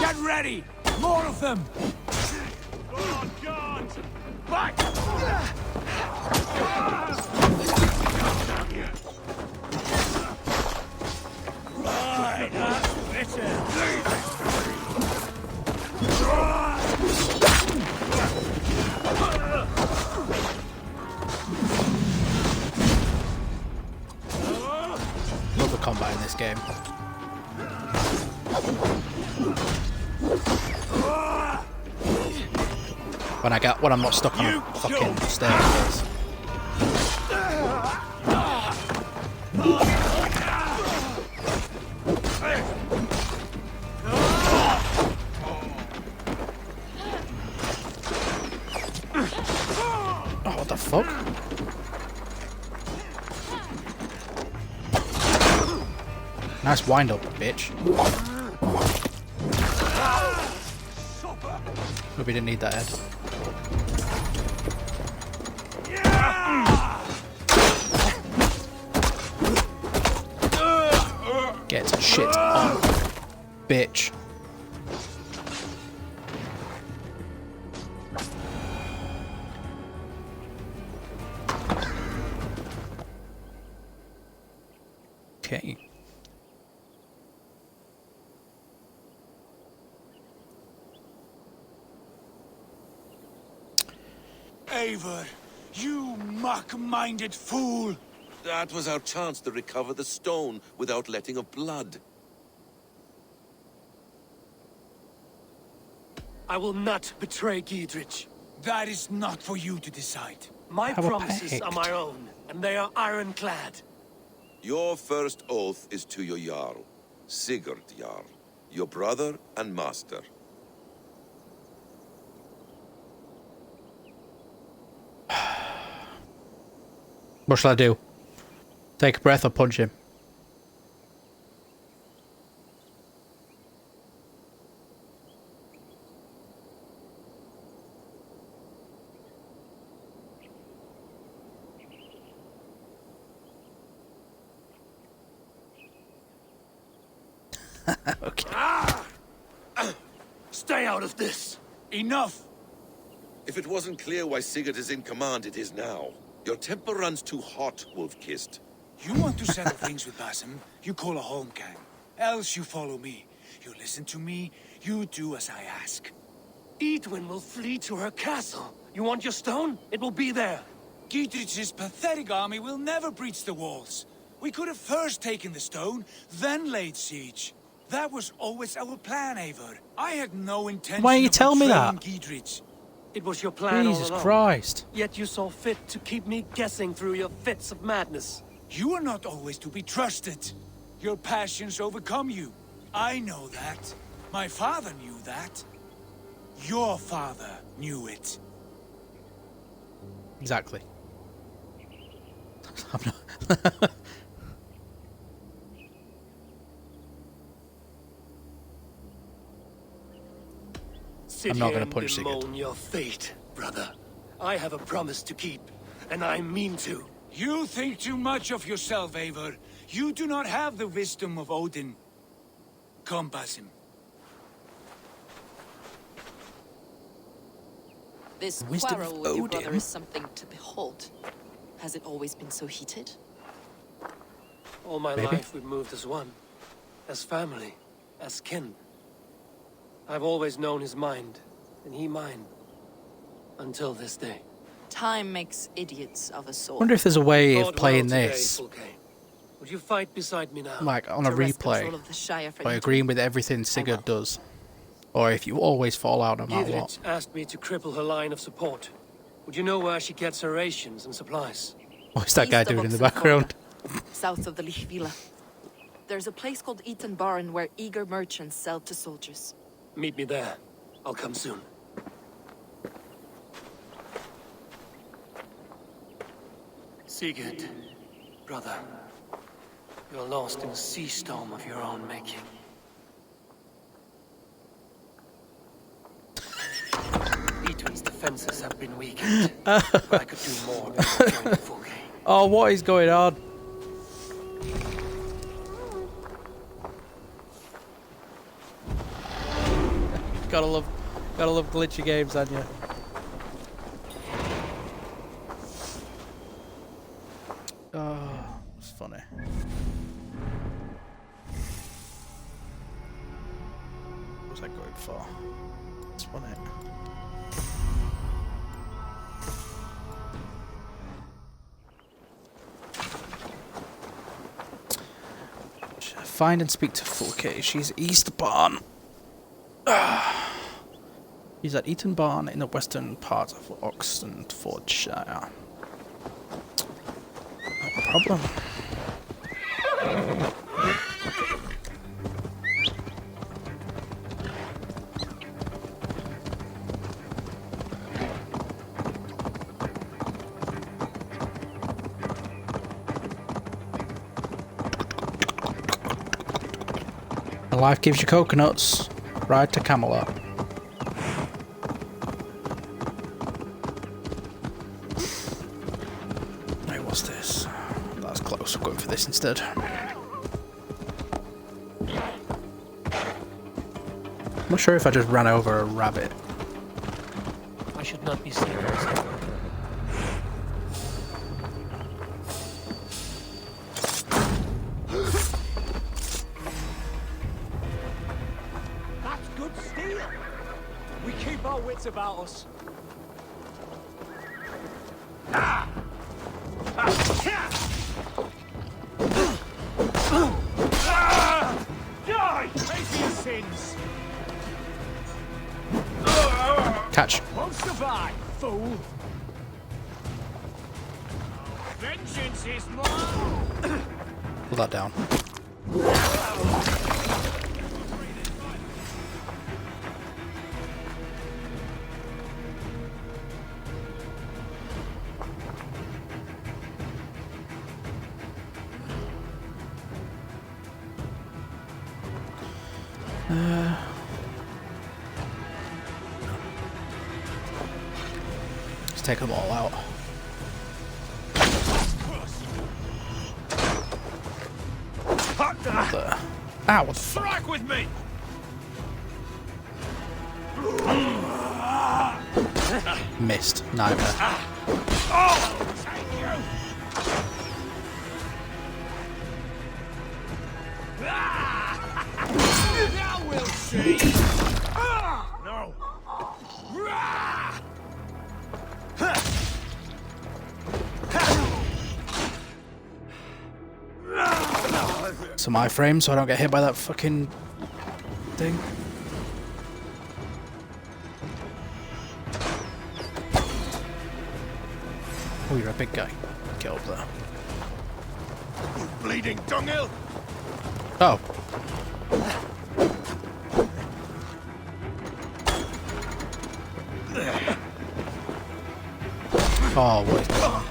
Get ready! More of them! Back! Right, that's better.
Love the combat in this game. When I'm not stuck on a fucking staircase. Oh, what the fuck? Nice wind up, bitch. Hope we didn't need that head. Get shit on, bitch. Okay.
Eivor, you muck-minded fool!
That was our chance to recover the stone without letting of blood.
I will not betray Giedrich.
That is not for you to decide.
My
Have a
promises
pact.
are my own, and they are ironclad.
Your first oath is to your Jarl, Sigurd Jarl, your brother and master.
What shall I do? Take a breath or punch him? Okay.
Stay out of this.
Enough!
If it wasn't clear why Sigurd is in command, it is now. Your temper runs too hot, Wolf-Kissed.
You want to settle things with Basim, you call a Holmgang. Else you follow me. You listen to me, you do as I ask.
Edwin will flee to her castle. You want your stone? It will be there.
Giedrich's pathetic army will never breach the walls. We could have first taken the stone, then laid siege. That was always our plan, Eivor. I had no intention
Why you
of
tell me
betraying
that?
Giedrich.
It was your plan all
Jesus
along.
Christ.
Yet you saw fit to keep me guessing through your fits of madness.
You are not always to be trusted. Your passions overcome you. I know that. My father knew that. Your father knew it.
Exactly. I'm not.
Sit
not
here
gonna punch
and
Sigurd.
bemoan your fate, brother. I have a promise to keep, and I mean to.
You think too much of yourself, Eivor. You do not have the wisdom of Odin. Come, Basim.
This
Wisdom
quarrel
of
with your
Odin.
brother is something to behold. Has it always been so heated?
All my
Maybe.
life we've moved as one. As family. As kin. I've always known his mind, and he mine. Until this day.
Time makes idiots of us
I
all.
wonder if there's a way of
Fought
playing
well today,
this,
Fulke. Would you fight beside me now?
like on a
To wrest
replay,
control of the Shire for
by
the
agreeing with everything Sigurd does, or if you always fall out no matter what.
Gidrit asked me to cripple her line of support. Would you know where she gets her rations and supplies?
What's that guy
East of
doing in the
Oxenford,
background?
south of the Lichvila. There's a place called Eaton Barn where eager merchants sell to soldiers.
Meet me there. I'll come soon. Sigurd, brother, you're lost in a sea storm of your own making. Eaton's defenses have been weakened, but I could do more before joining Fulke.
Oh, what is going on? Gotta love glitchy games, aren't you? Oh, it's funny. What was I going for? It's funny. Find and speak to Fulke. She's Eastbourne. He's at Eaton Barn in the western part of Oxenfordshire. No problem. Life gives you coconuts. Ride to Camelot. Hey, what's this? That's close. I'm going for this instead. I'm not sure if I just ran over a rabbit.
I should not be seen.
That's good steel. We keep our wits about us. Die! Pay for your sins.
Catch.
Won't survive, fool. Vengeance is mine.
Pull that down. Let's take them all out. There. Ow, what the fuck?
Strike with me.
Missed. Nightmare.
Oh, thank you. Now we'll see. No.
So my frame, so I don't get hit by that fucking thing. Oh, you're a big guy. Get up there.
You bleeding dunghill!
Oh. Oh, what is going on?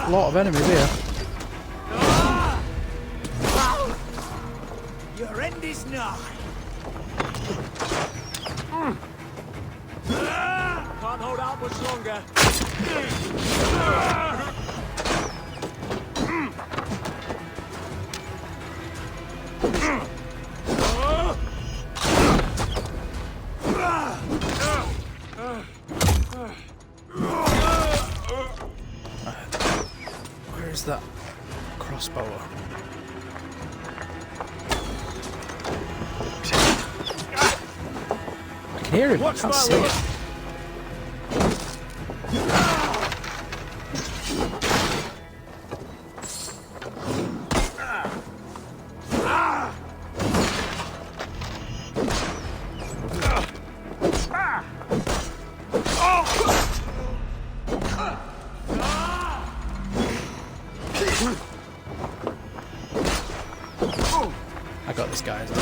A lot of enemies here.
Your end is nigh. Can't hold out much longer.
Where is that crossbow? I can hear him, I can't see it. I got this guy as well.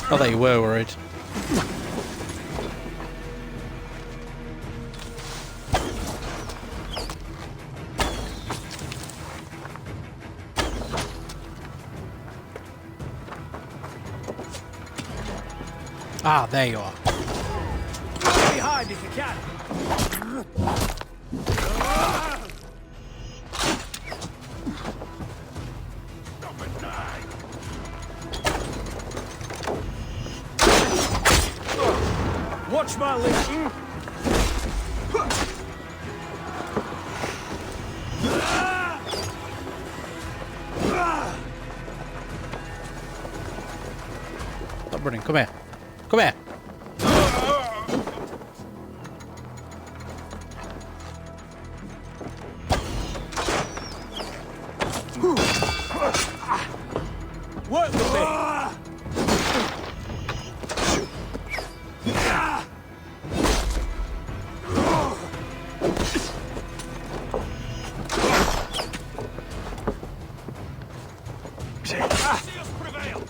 I thought you were worried. Ah, there you are.
Get behind if you can.
Come and die!
Watch my lip.
Stop running, come here. Come here.
Work with me.
See us prevail!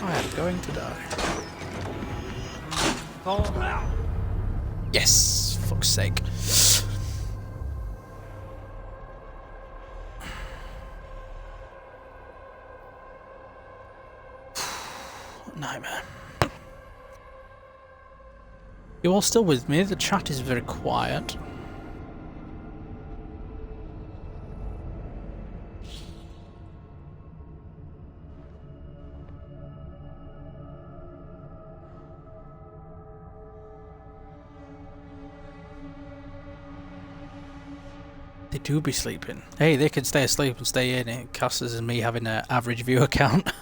I am going to die. Yes! Fuck's sake. Nightmare. You all still with me? The chat is very quiet. They do be sleeping. Hey, they can stay asleep and stay in. It counts as me having an average viewer count.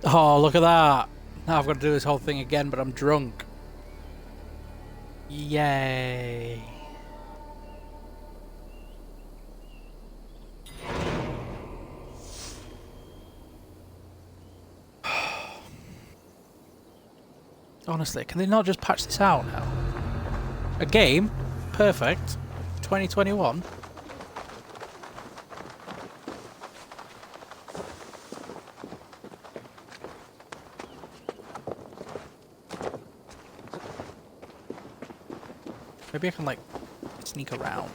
Oh, look at that. Now I've got to do this whole thing again, but I'm drunk. Yay. Honestly, can they not just patch this out now? A game? Perfect. 2021. Maybe I can, like, sneak around.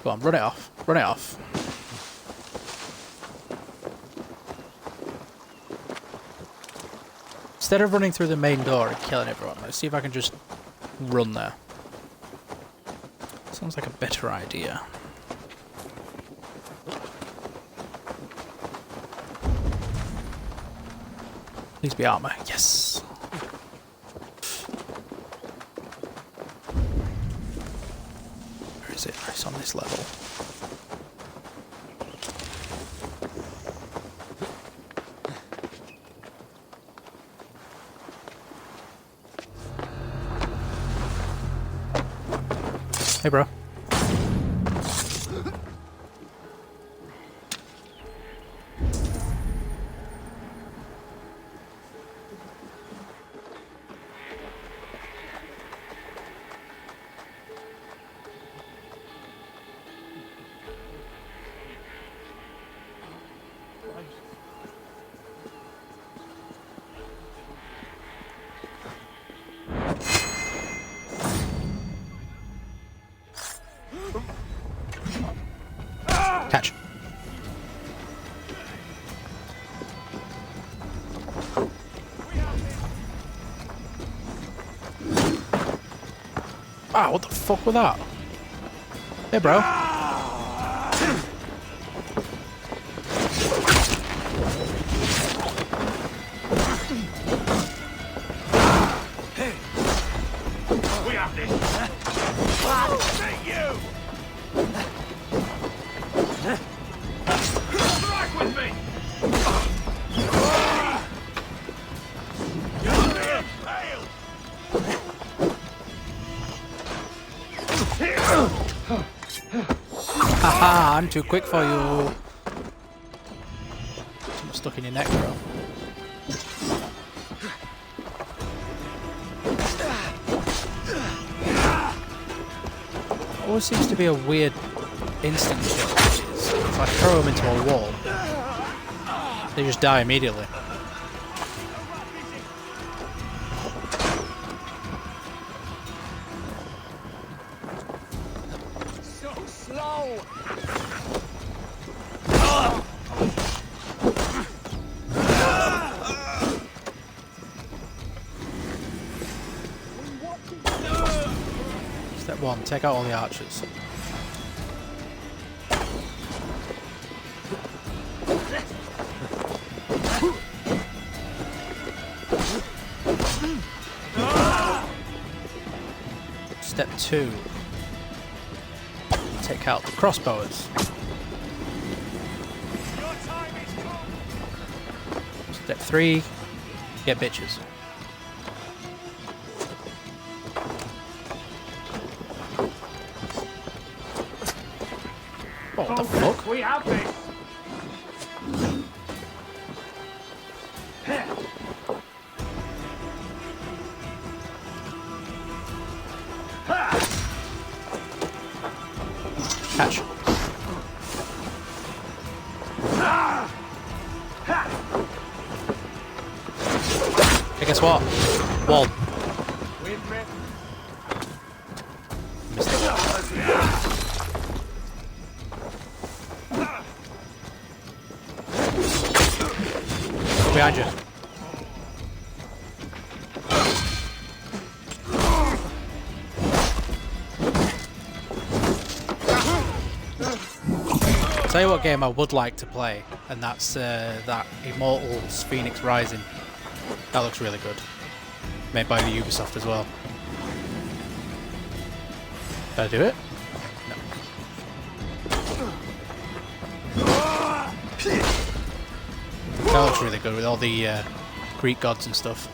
Go on, run it off. Run it off. Instead of running through the main door and killing everyone, let's see if I can just run there. Sounds like a better idea. Please be armor. Yes! Where is it? It's on this level. Hey, bro. Catch. Ah, what the fuck was that? Hey, bro.
Hey! We have this! Take you! Strike with me! You're being failed!
Haha, I'm too quick for you. I'm stuck in your neck, bro. Always seems to be a weird instant kill. If I throw them into a wall, they just die immediately.
So slow!
Step one, take out all the archers. Step two, take out the crossbowers. Step three, get bitches. What the fuck?
We have this!
Catch. Hey, guess what? Wall. Missed it. Behind you. tell you what game I would like to play, and that's that Immortals Phoenix Rising. That looks really good. Made by the Ubisoft as well. Did I do it? No. That looks really good with all the Greek gods and stuff.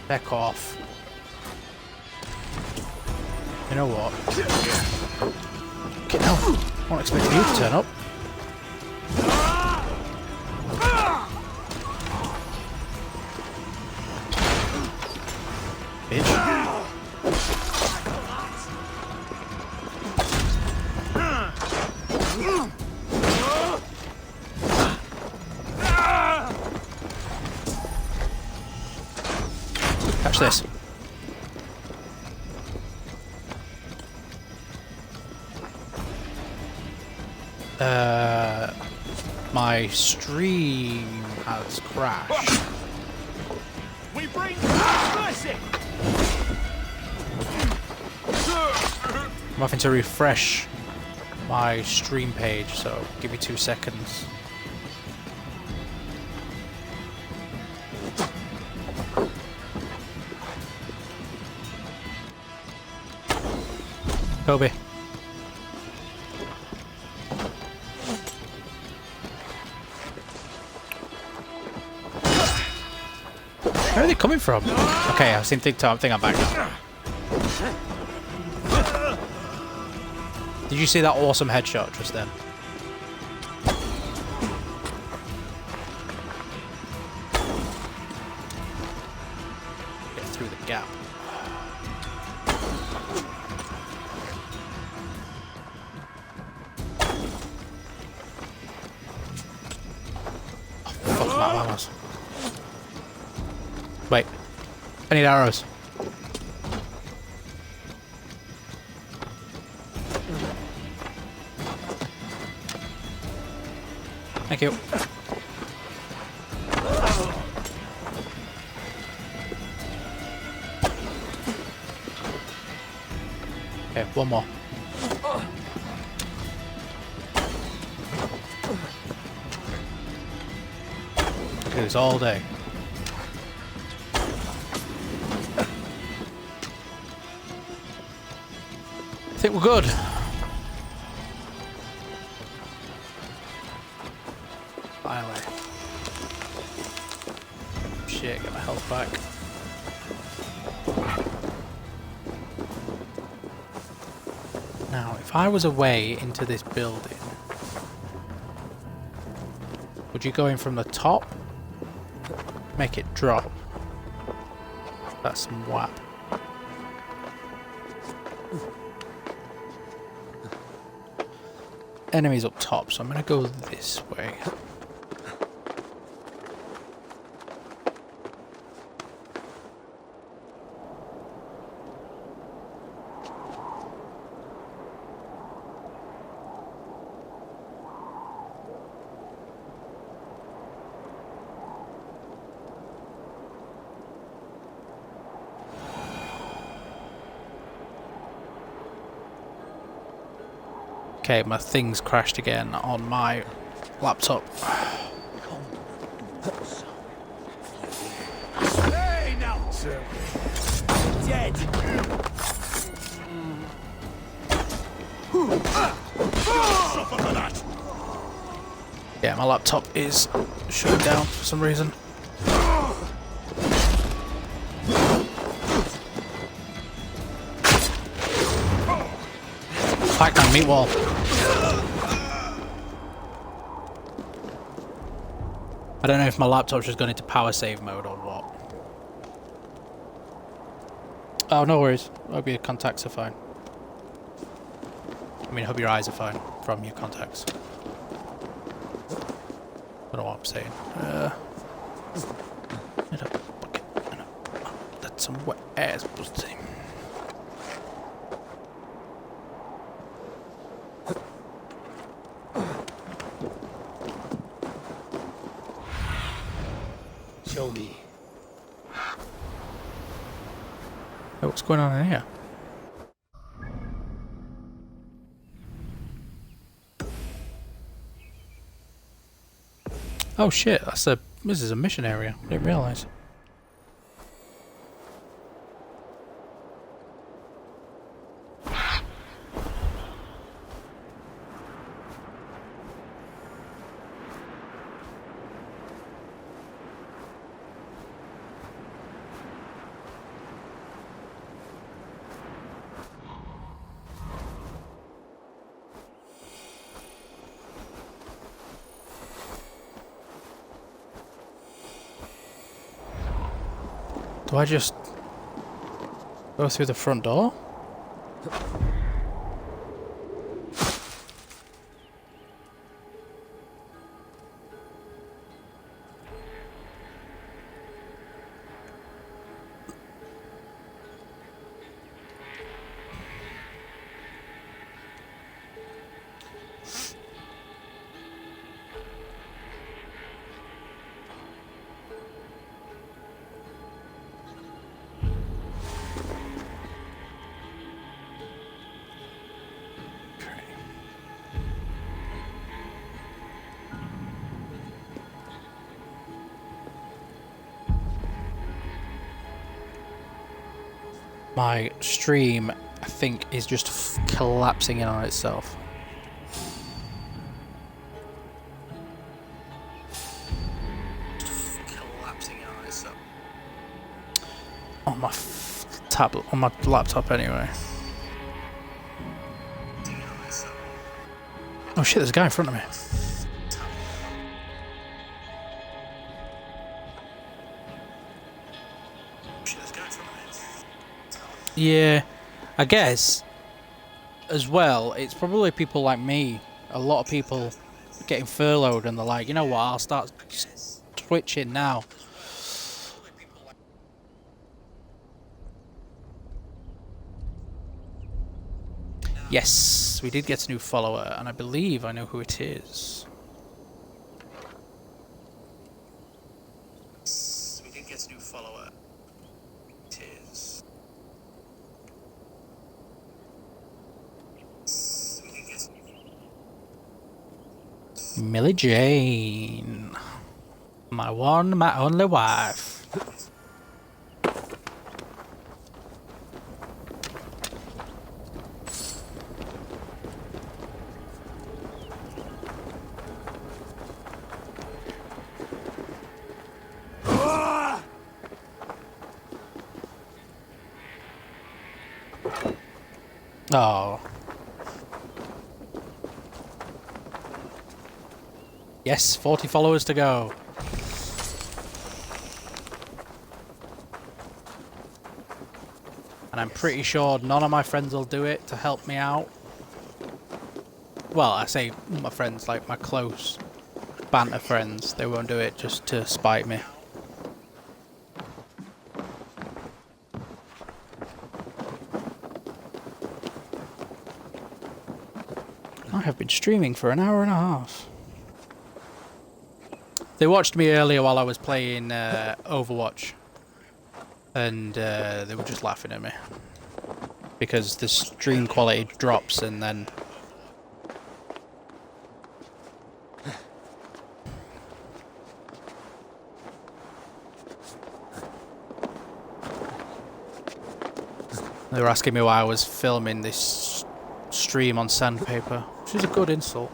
Back off. You know what? Okay, no. I won't expect you to turn up. Bitch. Catch this. My stream has crashed.
We bring blessing.
I'm having to refresh my stream page, so give me 2 seconds. Kobe. Where are they coming from? Okay, I think I'm back now. Did you see that awesome headshot just then? Get through the gap. Oh, fuck, I'm out of arrows. Wait, I need arrows. Thank you. Okay, one more. I can do this all day. I think we're good. Finally. Shit, get my health back. Now, if I was away into this building, would you go in from the top? Make it drop. That's some whap. Enemies up top, so I'm gonna go this way. Okay, my thing's crashed again on my laptop.
Hey now, sir. Dead. Suffer for that.
Yeah, my laptop is shut down for some reason. Pac-Man meat wall. I don't know if my laptop's just gone into power save mode or what. Oh, no worries. I hope your contacts are fine. I mean, I hope your eyes are fine from your contacts. I don't know what I'm saying. Need a bucket and that's some wet ass pussy.
Show me
Hey, what's going on in here? Oh shit, this is a mission area. I didn't realise. Do I just go through the front door? My stream, I think, is just collapsing in on itself. On my tablet, on my laptop, anyway. Oh shit! There's a guy in front of me. Yeah, I guess, as well, it's probably people like me, a lot of people getting furloughed and they're like, you know what, I'll start twitching now. Yes, we did get a new follower, and I believe I know who it is. We did get a new follower. It is. Millie Jane, my one, my only wife. Oh. Yes, 40 followers to go. And I'm pretty sure none of my friends will do it to help me out. Well, I say my friends, like my close banter friends, they won't do it just to spite me. I have been streaming for an hour and a half. They watched me earlier while I was playing Overwatch, and they were just laughing at me because the stream quality drops and then they were asking me why I was filming this stream on sandpaper, which is a good insult.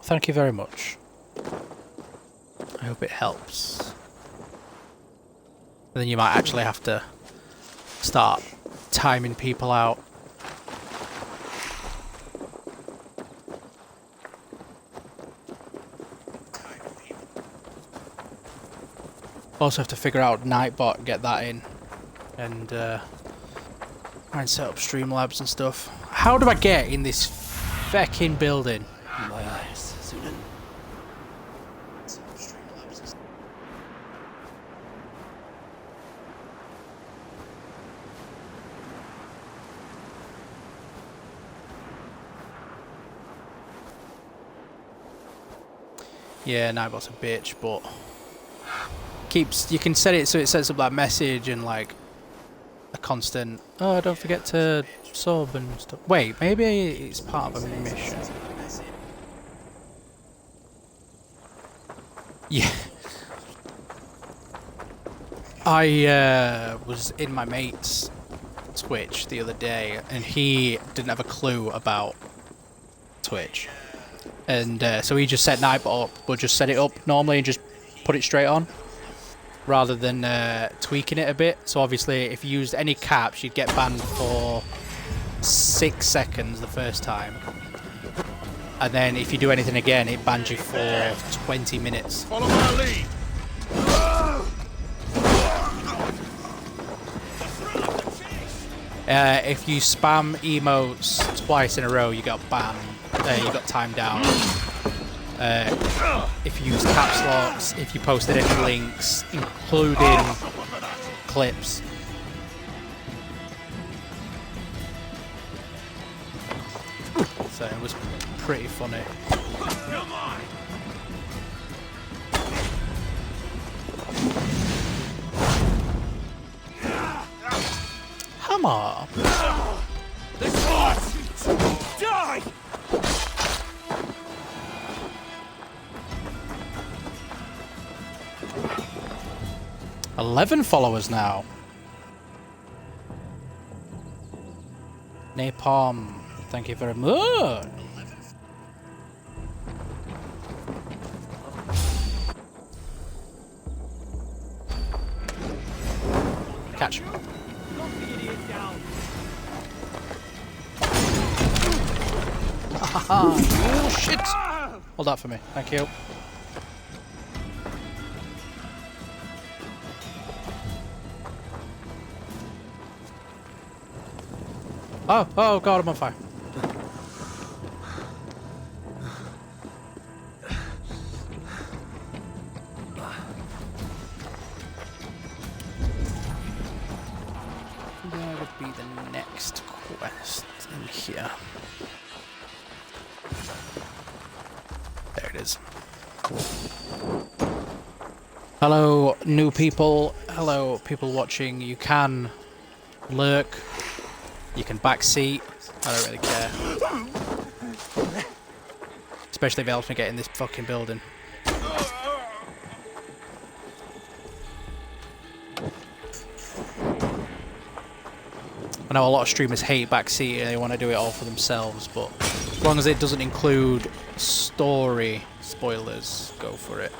Thank you very much. I hope it helps. And then you might actually have to start timing people out. Also have to figure out Nightbot, get that in, and try and set up Streamlabs and stuff. How do I get in this fucking building?
My eyes, Sunan.
Yeah, Nightbot's a bitch, but keeps, you can set it so it sets up that message and like a constant, oh, don't forget to sub and stuff. Wait, maybe it's part of a mission. Yeah. I was in my mate's Twitch the other day, and he didn't have a clue about Twitch. And so he just set Nightbot up, but just set it up normally and just put it straight on, rather than tweaking it a bit. So obviously, if you used any caps, you'd get banned for 6 seconds the first time. And then if you do anything again, it bans you for 20 minutes.
Follow my lead.
If you spam emotes twice in a row, you got banned. You got timed down. If you use caps locks, if you posted any links, including clips. So it was pretty funny. Hammer!
Die!
11 followers now. Napalm, thank you very much. Catch. Oh shit! Hold that for me, thank you. Oh god, I'm on fire. Where would be the next quest in here? There it is. Hello, new people. Hello, people watching. You can lurk. You can backseat. I don't really care. Especially if it helps me get in this fucking building. I know a lot of streamers hate backseat and they want to do it all for themselves, but as long as it doesn't include story spoilers, go for it.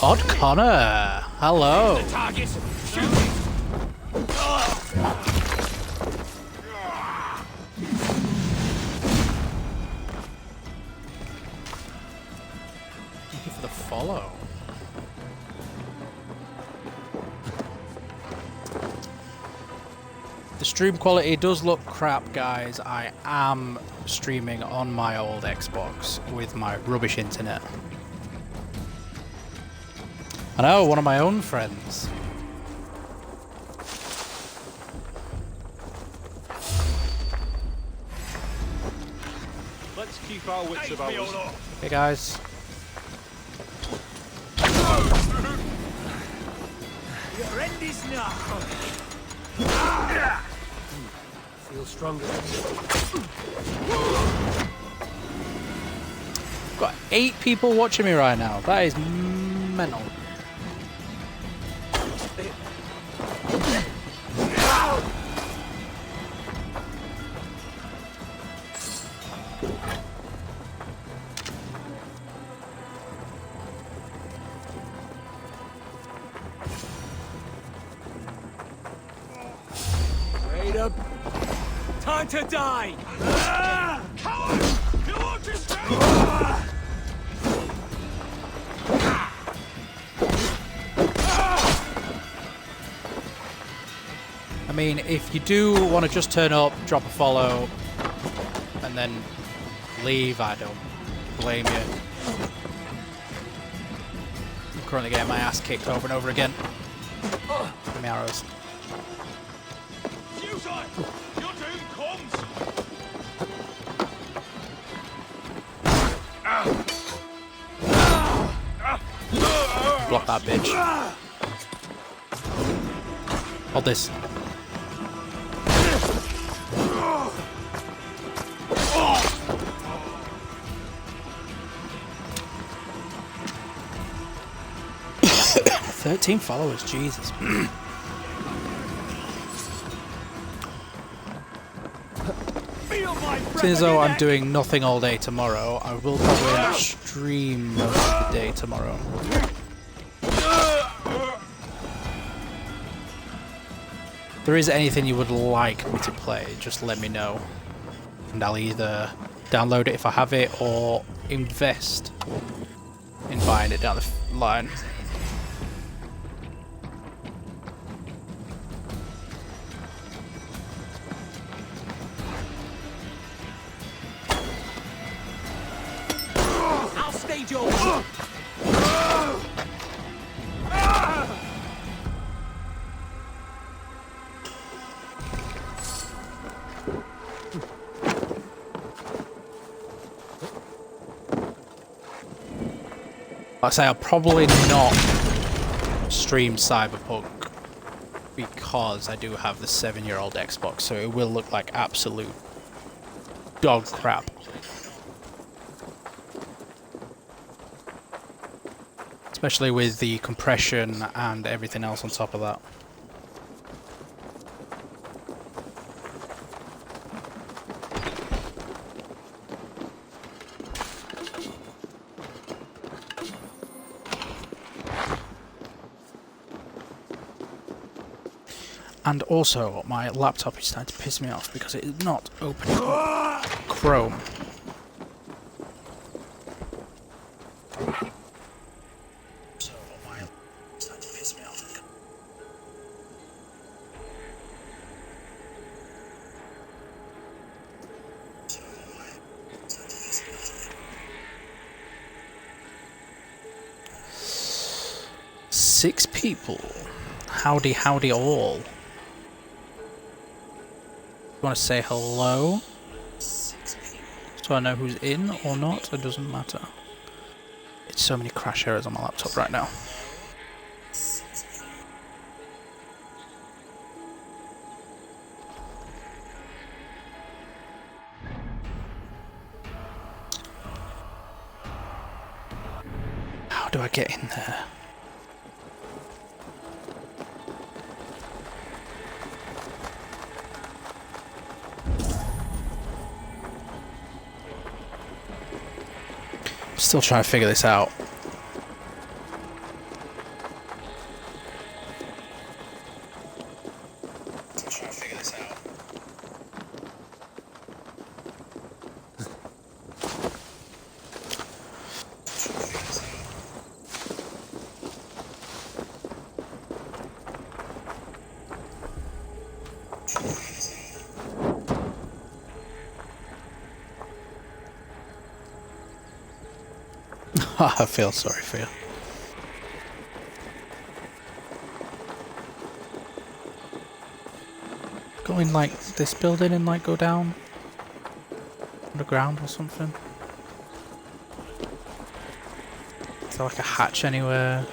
Odd Connor, hello.
Target.
Thank you for the follow. The stream quality does look crap, guys. I am streaming on my old Xbox with my rubbish internet. I know, one of my own friends.
Let's keep our wits about us.
Hey guys.
Your end is now.
Feel stronger.
Got 8 people watching me right now. That is mental.
Wait up. Time to die.
Coward! You want to stay?
I mean, if you do want to just turn up, drop a follow, and then leave, I don't blame you. I'm currently getting my ass kicked over and over again. my arrows.
Suicide! Your doom comes!
Block that bitch. Hold this. $13 followers, Jesus. Seeing as though I'm doing nothing all day tomorrow, I will probably stream most of the day tomorrow. If there is anything you would like me to play, just let me know. And I'll either download it if I have it, or invest in buying it down the line.
I'll stage your...
Like I say, I'll probably not stream Cyberpunk because I do have the 7-year-old Xbox, so it will look like absolute dog crap. Especially with the compression and everything else on top of that. And also, my laptop is starting to piss me off because it is not opening up Chrome. Six people. Howdy, howdy all. Want to say hello so I know who's in or not? It doesn't matter. It's so many crash errors on my laptop right now. How do I get in there? Still trying to figure this out. I feel sorry for you. Go in like this building and like go down underground or something. Is there like a hatch anywhere?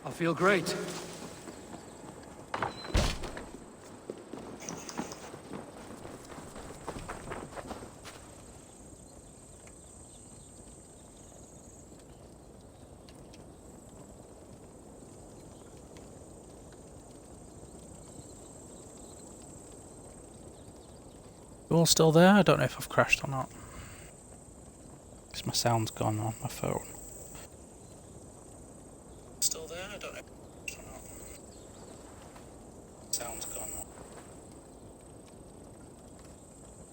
I feel great.
You all still there? I don't know if I've crashed or not. Because my sound's gone on my phone. Still there? I don't know if I've crashed or not. Sound's gone on.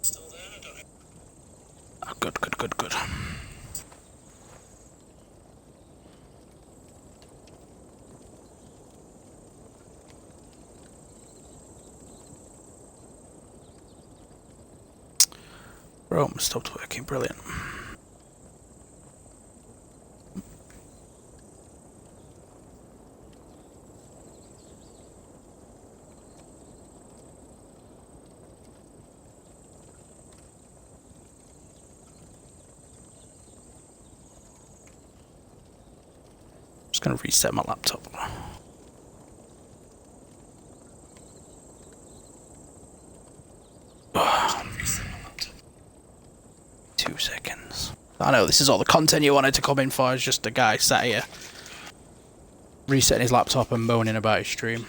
Still there? I don't know. Oh, good, good, good, good. Chrome stopped working. Brilliant. Just gonna reset my laptop. Seconds. I know this is all the content you wanted to come in for. It's just a guy sat here resetting his laptop and moaning about his stream.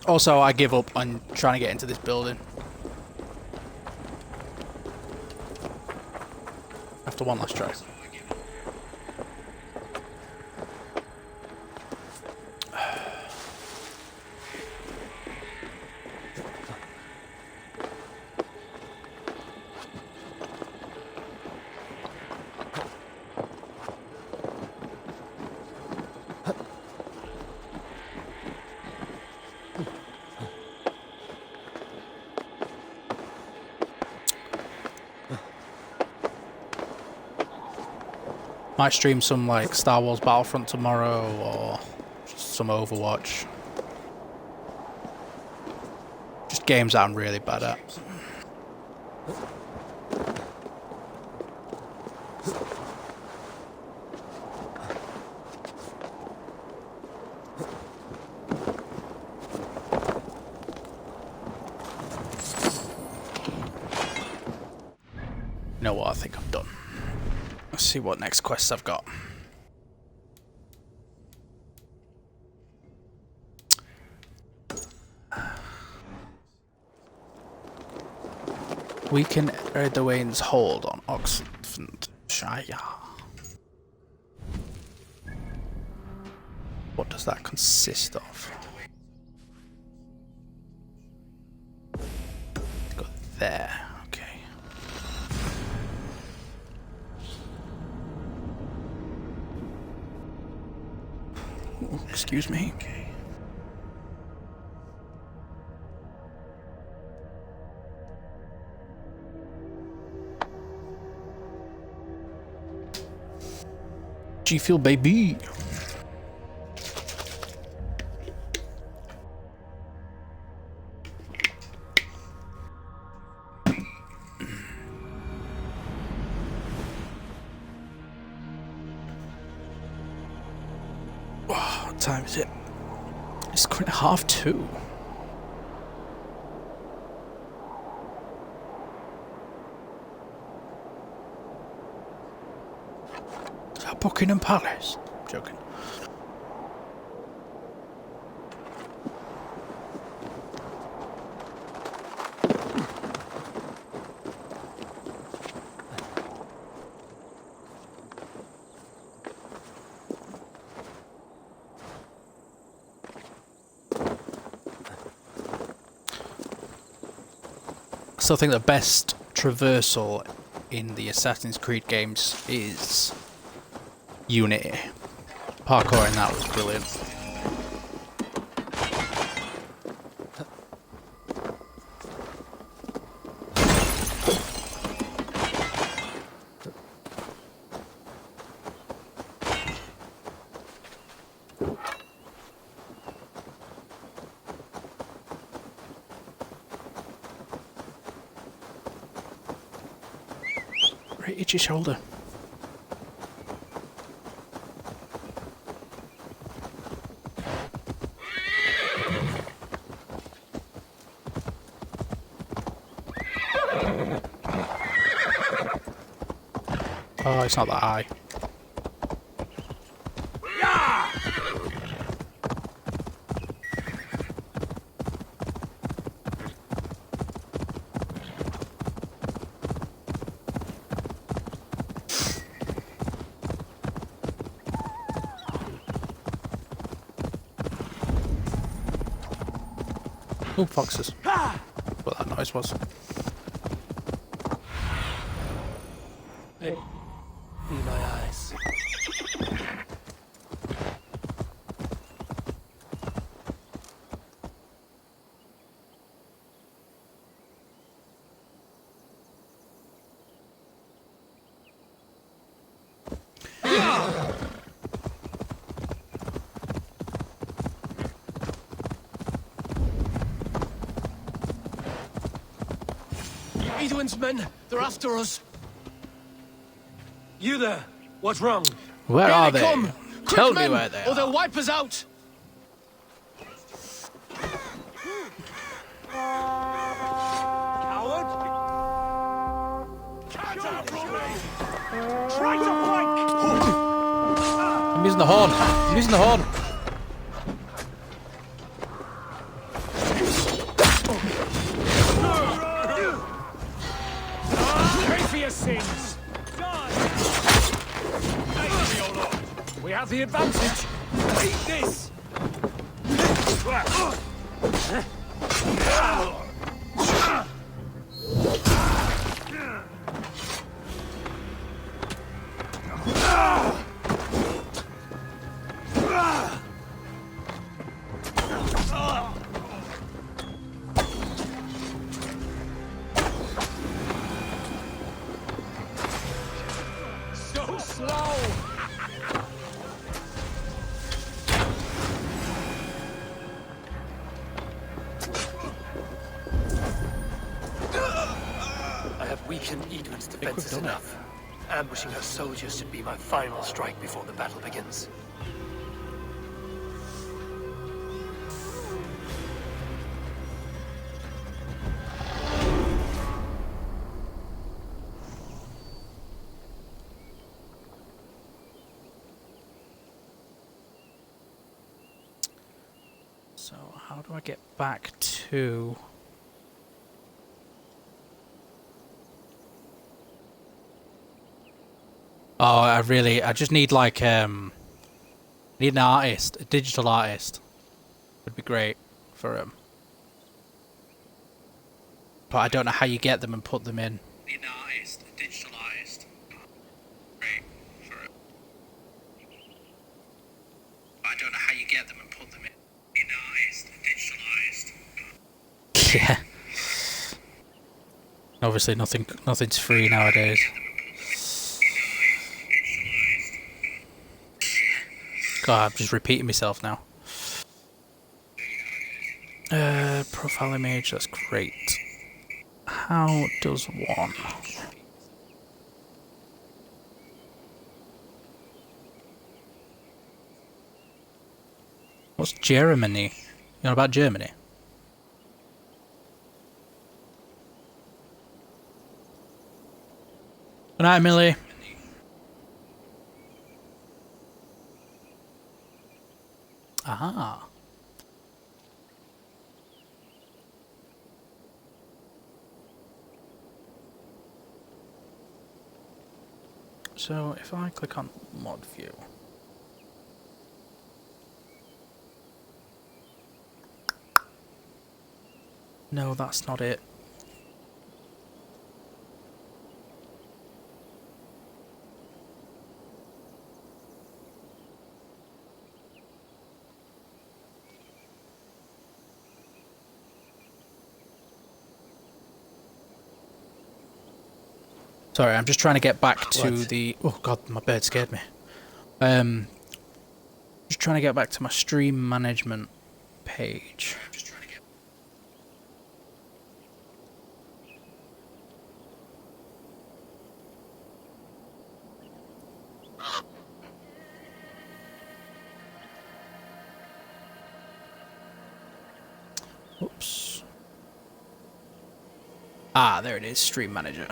Also, I give up on trying to get into this building. After one last try. Might stream some like Star Wars Battlefront tomorrow or just some Overwatch. Just games that I'm really bad at. You know what, I think I'm done. Let's see what next quests I've got. Weaken Erdogan's hold on Oxfordshire. What does that consist of? Go there. Excuse me. G Fuel baby. What time is it? It's 2:30. Is that Buckingham Palace? I'm joking. I still think the best traversal in the Assassin's Creed games is Unity. Parkour in that was brilliant. Right, itchy shoulder. Oh, it's not that high. Oh, foxes. What that noise was.
Hey, be my eyes. Edwin's men, they're after us. You there? What's wrong?
Where
Here
are
they
they?
come! Quick,
Tell me
men,
where they
or
are.
they'll wipe us out!
Coward! Try to flank!
I'm using the horn. I'm using the horn.
Pay for your sins! We have the advantage! Eat this! So slow!
I have weakened Edwin's defenses enough. Ambushing her soldiers should be my final strike before the battle begins.
So how do I get back to... Oh, I just need like, need an artist, a digital artist. Would be great for him. But I don't know how you get them and put them in. Need an artist, a digital artist. Great for him. But I don't know how you get them and put them in. Need an artist, a digital artist. Yeah. Obviously nothing's free nowadays. God, I'm just repeating myself now. Profile image, that's great. How does one? What's Germany? You know about Germany? Good night, Millie. Aha. So if I click on mod view, no, that's not it. Sorry, I'm just trying to get back to the... Oh god, my bird scared me. Just trying to get back to my stream management page. Oops. Ah, there it is, Stream Manager.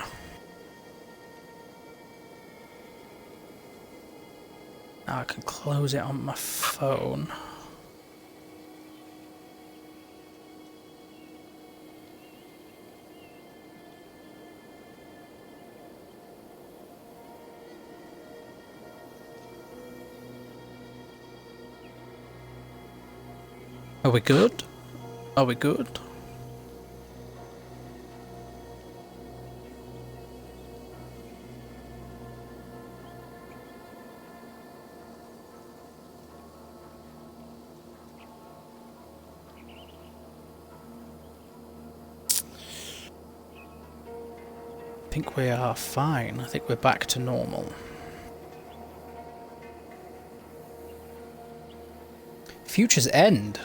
Now I can close it on my phone. Are we good? Are we good? I think we are fine. I think we're back to normal. Future's End.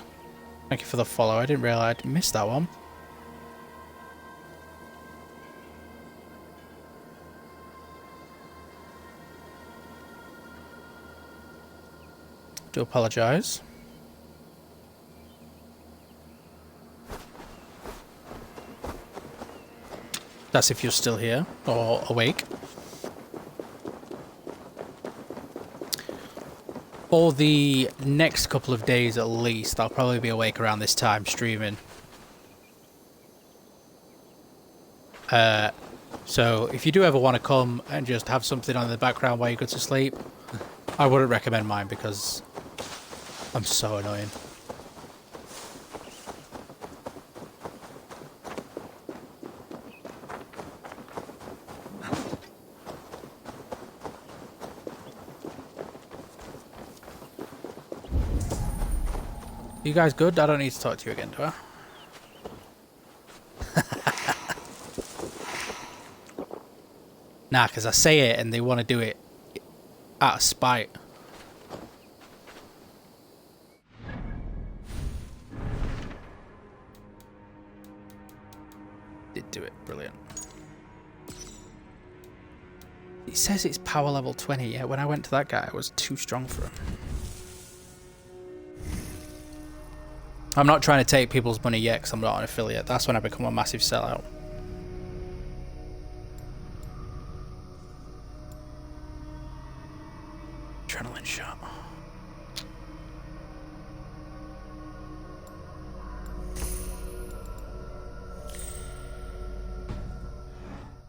Thank you for the follow. I didn't realise I'd missed that one. Do apologise. That's if you're still here or awake. For the next couple of days at least, I'll probably be awake around this time streaming. So if you do ever want to come and just have something on in the background while you go to sleep, I wouldn't recommend mine because I'm so annoying. You guys good? I don't need to talk to you again, do I? Nah, because I say it and they want to do it out of spite. Did do it. Brilliant. It says it's power level 20. Yeah, when I went to that guy, I was too strong for him. I'm not trying to take people's money yet because I'm not an affiliate. That's when I become a massive sellout. Adrenaline shot.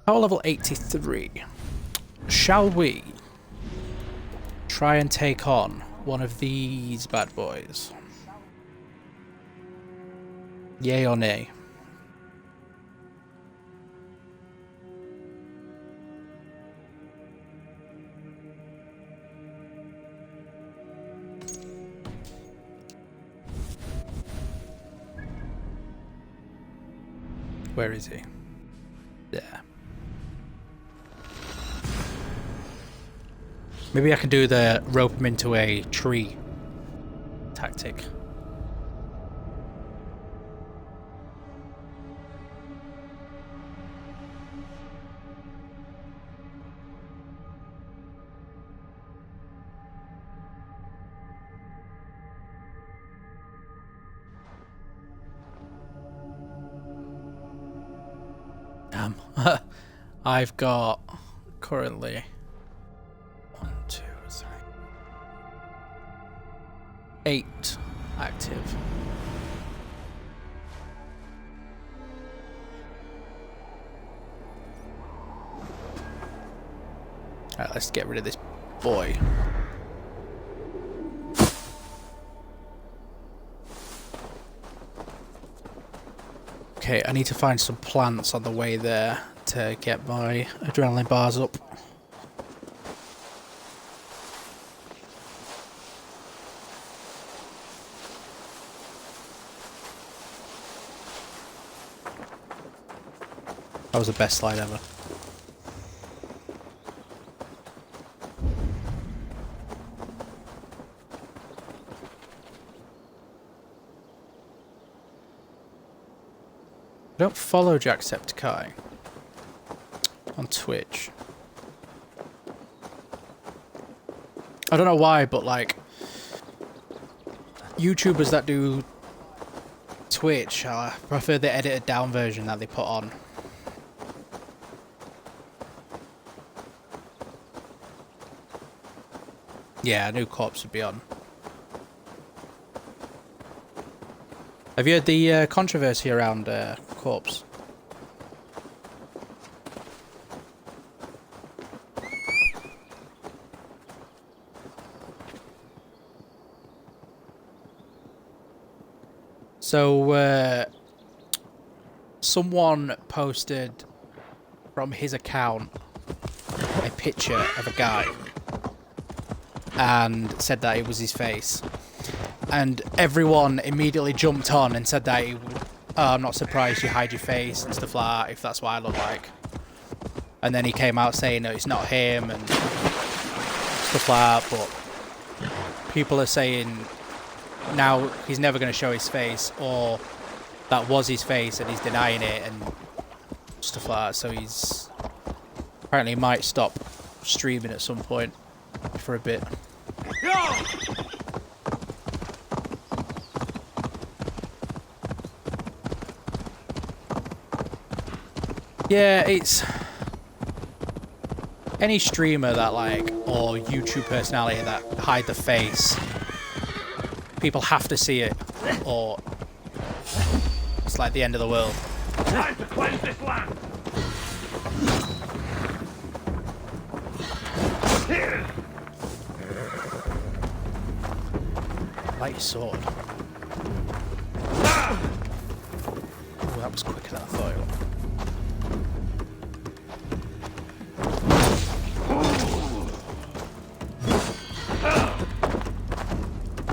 Power level 83. Shall we try and take on one of these bad boys? Yay or nay? Where is he? There. Maybe I can do the rope him into a tree tactic. I've got currently 1, 2, 3, 8 active. Alright, let's get rid of this boy. Okay, I need to find some plants on the way there to get my adrenaline bars up. That was the best slide ever. I don't follow Jacksepticeye on Twitch. I don't know why, but like YouTubers that do Twitch, I prefer the edited down version that they put on. Yeah, I knew Corpse would be on. Have you heard the controversy around Corpse? So, someone posted from his account a picture of a guy and said that it was his face. And everyone immediately jumped on and said that I'm not surprised you hide your face and stuff like that, if that's what I look like. And then he came out saying that it's not him and stuff like that, but people are saying now he's never going to show his face, or that was his face and he's denying it and stuff like that. So he's apparently might stop streaming at some point for a bit. Yeah, it's any streamer that like, or YouTube personality that hide the face, people have to see it, or it's like the end of the world.
Time to cleanse this land.
I like your sword. Oh, that was quicker than I thought it would.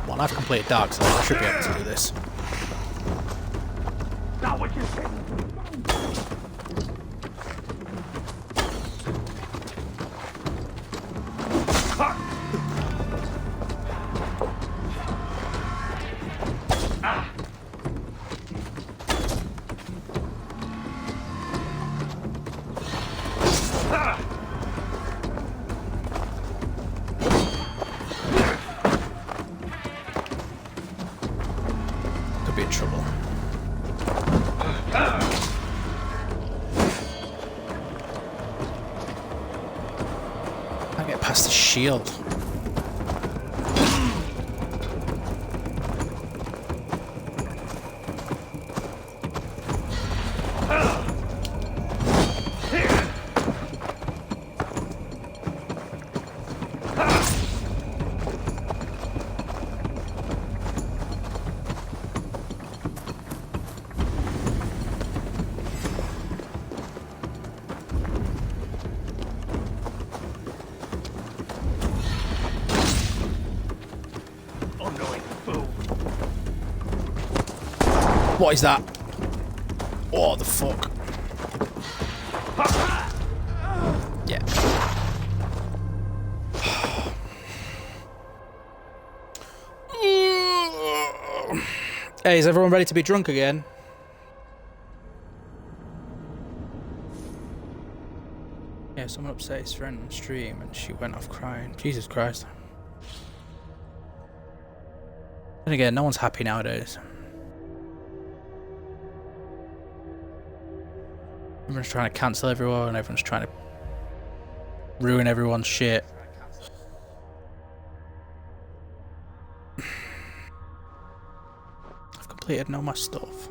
Well, I've completed Dark Souls, I should be able to do this.
Now what you think?
Could be in trouble. I get past the shield. What is that? Oh, the fuck. Yeah. Hey, is everyone ready to be drunk again? Yeah, someone upset his friend on stream and she went off crying. Jesus Christ. And again, no one's happy nowadays. Everyone's trying to cancel everyone, and everyone's trying to ruin everyone's shit. I've completed all my stuff.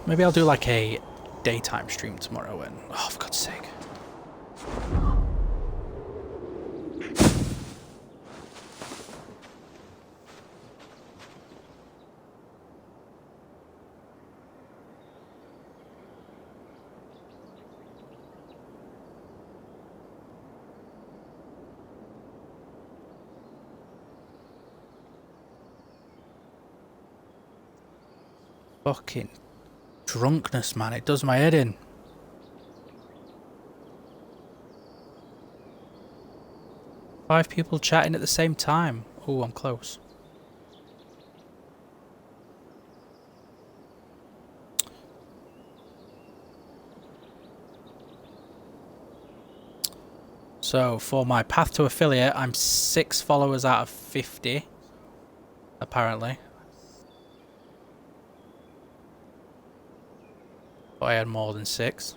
Maybe I'll do like a daytime stream tomorrow and oh, for God's sake. Fucking drunkenness, man, it does my head in. Five people chatting at the same time. Oh, I'm close. So for my path to affiliate, I'm 6 followers out of 50, apparently. But I had more than 6.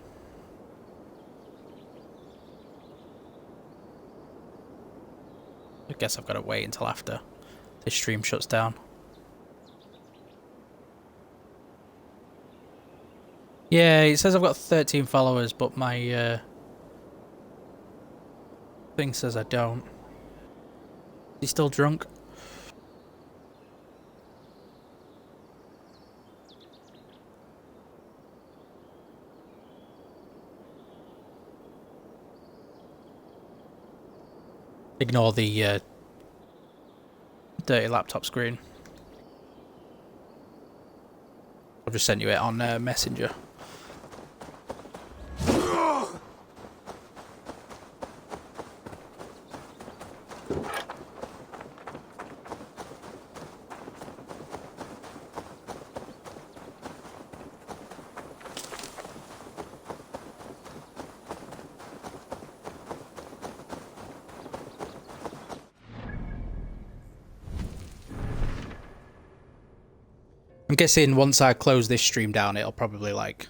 I guess I've got to wait until after this stream shuts down. Yeah, it says I've got 13 followers, but my thing says I don't. Is he still drunk? Ignore the dirty laptop screen. I've just sent you it on Messenger. I'm guessing once I close this stream down, it'll probably like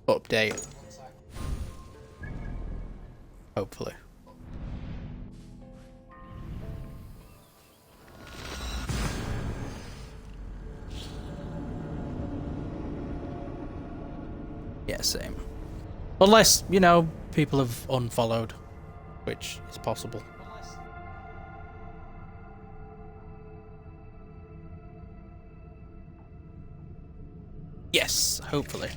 update. Hopefully. Yeah, same. Unless, you know, people have unfollowed, which is possible. Yes, hopefully.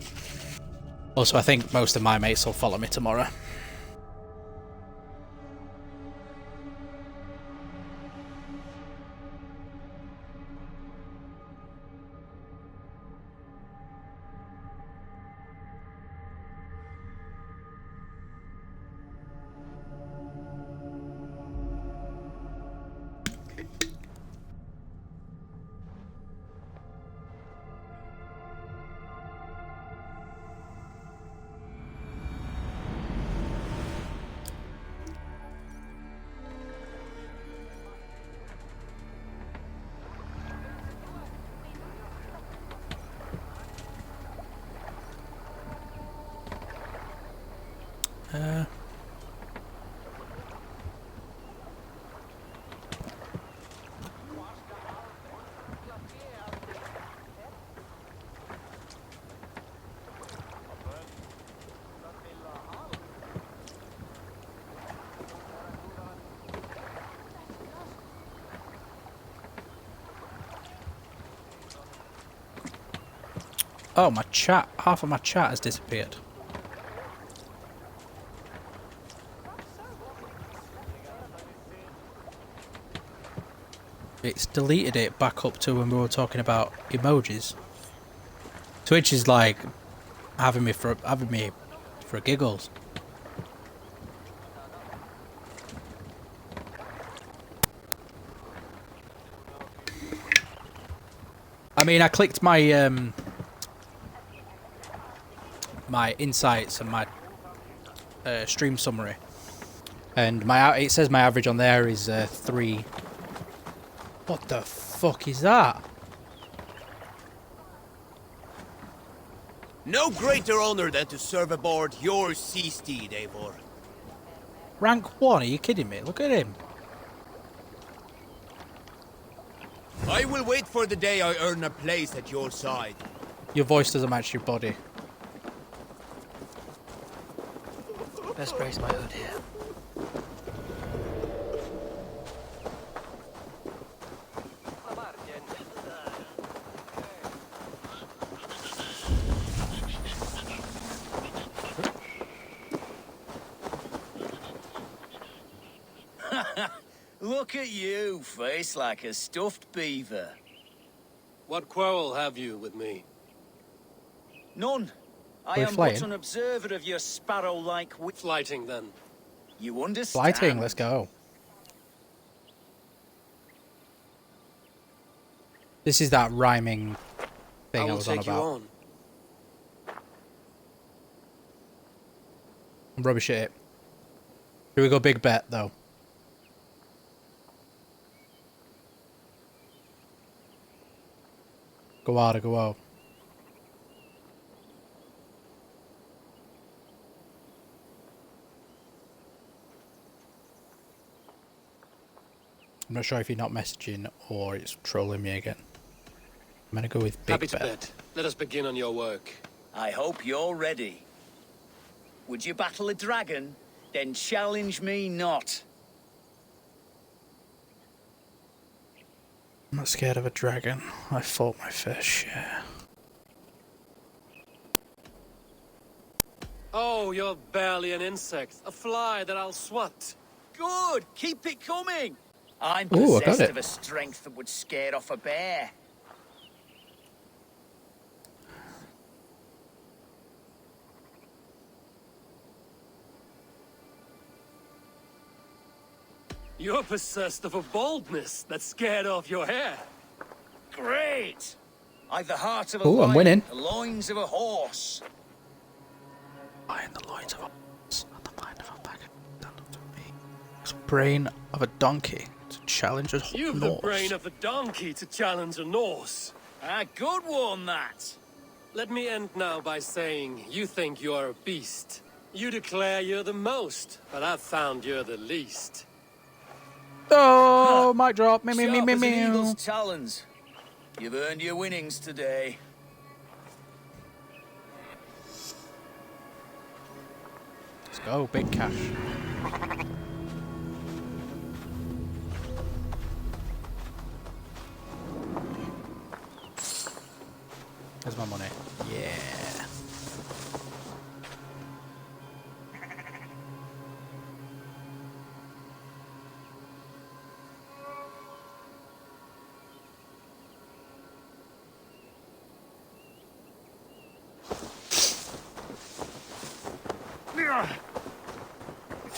Also, I think most of my mates will follow me tomorrow. Oh, my chat. Half of my chat has disappeared. It's deleted it back up to when we were talking about emojis. Twitch is like having me for giggles. I mean, I clicked my my insights and my stream summary, and it says my average on there is 3. What the fuck is that?
No greater honor than to serve aboard your sea steed, Eivor.
Rank 1? Are you kidding me? Look at him.
I will wait for the day I earn a place at your side.
Your voice doesn't match your body.
Best brace my hood here.
Look at you, face like a stuffed beaver.
What quarrel have you with me?
None. I am but an observer of your sparrow-like
flighting, then.
You understand?
Flighting, let's go. This is that rhyming thing I was on about. I'm rubbish at it. Here we go, big bet, though. Go out, go out. I'm not sure if you're not messaging or it's trolling me again. I'm gonna go with big
Happy to bet. Let us begin on your work.
I hope you're ready. Would you battle a dragon? Then challenge me not.
I'm not scared of a dragon. I fought my fair share.
Oh, you're barely an insect. A fly that I'll swat.
Good! Keep it coming! I'm
Ooh,
possessed of a strength that would scare off a bear.
You're possessed of a boldness that scared off your hair.
Great! I've the heart of a
lion, I'm winning.
The loins of a horse.
Lion, the loins of a horse, and the mind of a bag of me. Brain of a donkey to challenge a
You've
Norse.
the brain of a donkey to challenge a Norse.
A good one, that.
Let me end now by saying you think you're a beast. You declare you're the most, but I've found you're the least.
Oh, mic drop. Me.
Sharp as an eagle's talons. You've earned your winnings today.
Let's go, big cash. There's my money. Yeah.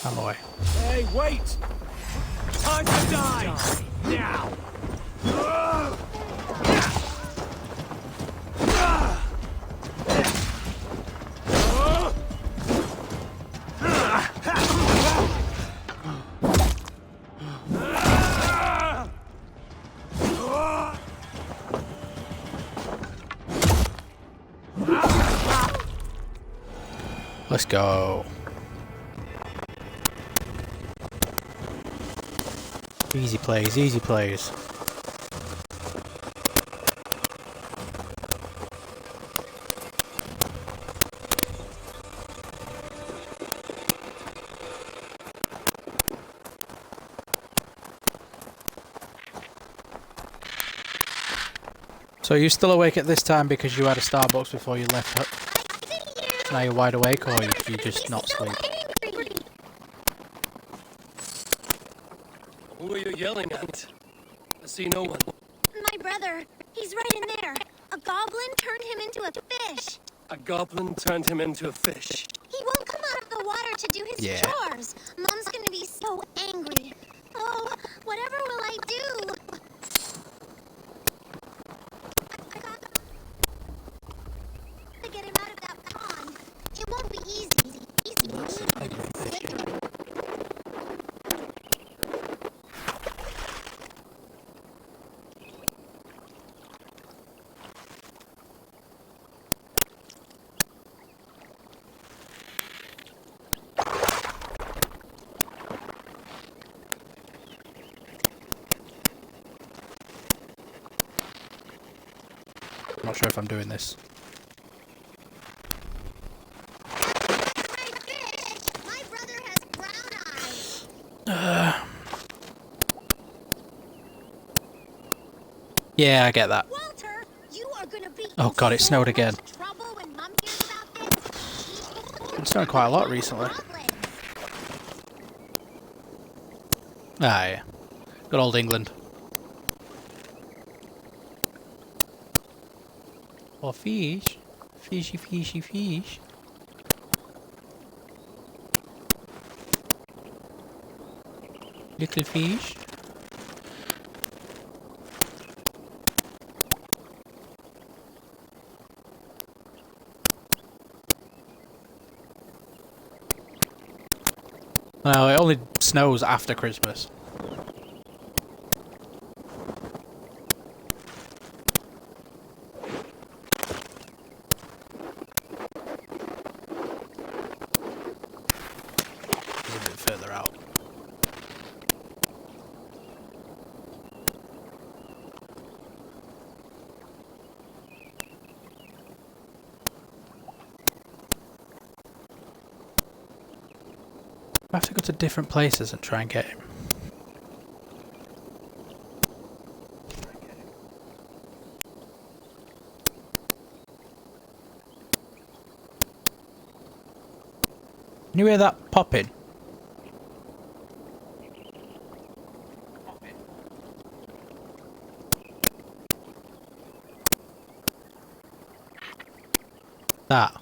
Oh boy.
Hey, wait! Time to die! Now!
Let's go. Easy plays, easy plays. So you're still awake at this time because you had a Starbucks before you left? Now you're wide awake, or you just not sleep?
Who are you yelling at? I see no one.
My brother. He's right in there. A goblin turned him into a fish.
A goblin turned him into a fish.
He won't come out of the water to do his chores. Mom's gonna be so angry. Oh, whatever will I do? I got to get him out of that pond. It won't be easy.
I'm not sure if I'm doing this.
My brother has brown eyes.
Yeah, I get that.
Walter, you are gonna be
Oh god, it snowed again.
trouble when Mom hears about this.
It's snowed quite a lot recently. Ah, yeah. Good old England. Oh, fish. Fishy, fishy, fish. Little fish. No, it only snows after Christmas. It's a bit further out. I have to go to different places and try and get him. Can you hear that popping? That.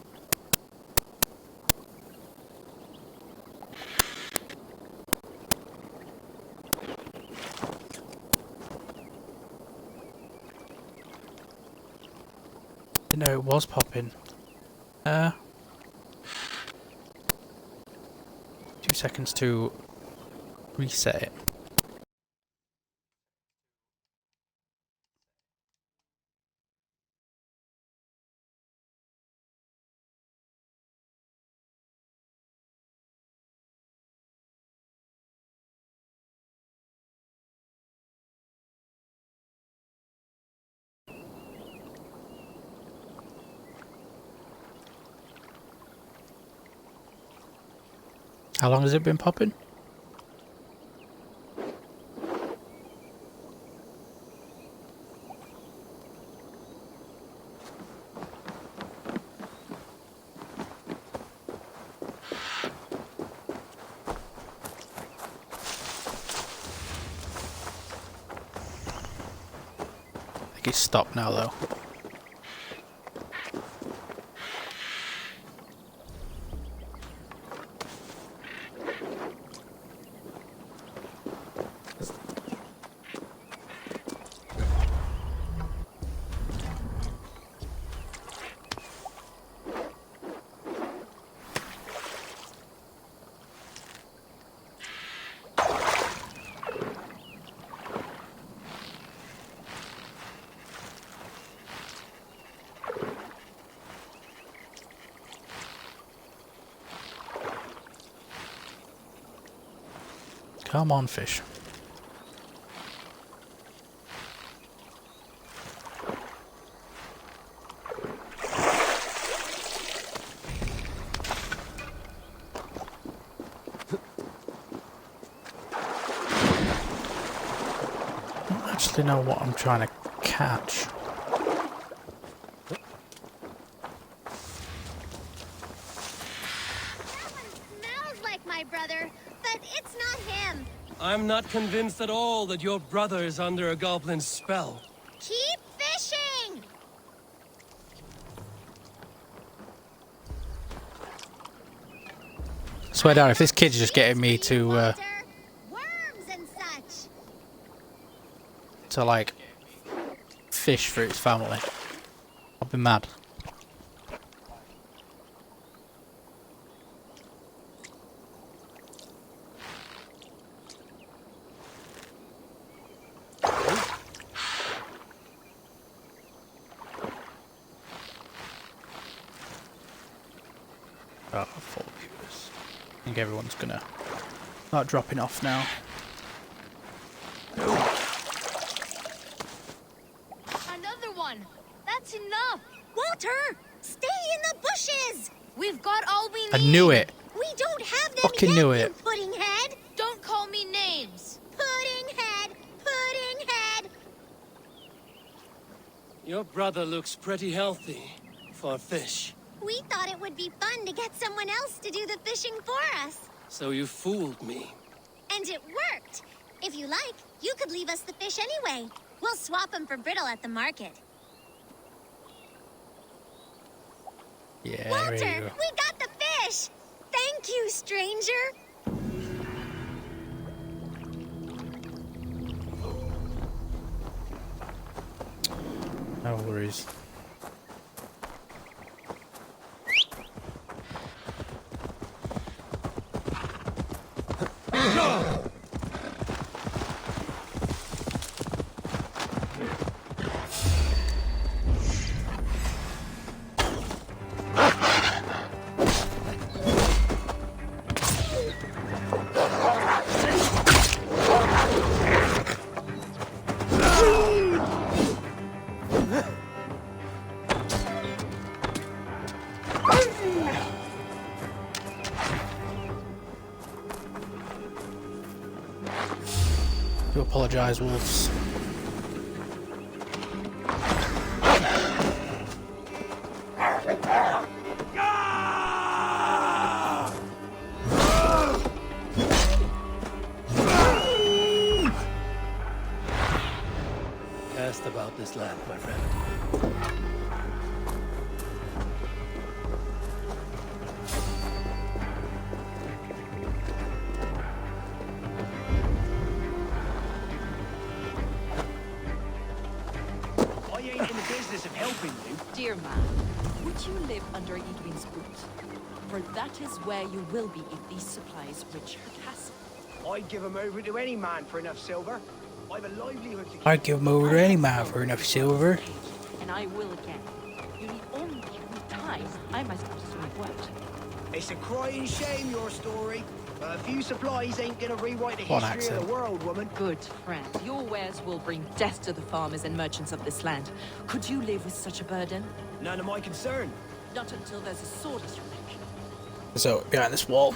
Didn't know it was popping. 2 seconds to reset it. How long has it been popping? I think it's stopped now though. Come on, fish. I don't actually know what I'm trying to catch.
Smells like my brother, but it's not him.
I'm not convinced at all that your brother is under a goblin's spell.
Keep fishing!
Swear down, if this kid's just getting me to
Worms and such.
like fish for its family, I'll be mad. Oh, 4 viewers. I think everyone's gonna start dropping off now.
Another one. That's enough.
Walter, stay in the bushes.
We've got all we need.
I knew it.
We don't have them
Fucking
yet,
knew
you
it.
pudding head.
Don't call me names.
Pudding head, pudding head.
Your brother looks pretty healthy for fish.
We thought it would be fun to get someone else to do the fishing for us.
So you fooled me.
And it worked. If you like, you could leave us the fish anyway. We'll swap them for brittle at the market.
Yeah,
Walter,
there you go.
we got the fish! Thank you, stranger!
No worries. Do apologise, wolves.
Cast about this land, my friend.
I ain't in the business of helping you.
Dear man, would you live under Edwin's boot? For that is where you will be if these supplies reach her castle.
I'd give 'em over to any man for enough silver. I've a livelihood to keep.
I'd give him over to any man for enough silver.
And I will again. You need only give me time. I myself do my work.
It's a crying shame, your story. But a few supplies ain't gonna rewrite the
What
history of
accent?
the world, woman.
Good friend, your wares will bring death to the farmers and merchants of this land. Could you live with such a burden?
None of my concern.
Not until there's a sword at your neck.
So, behind this wall.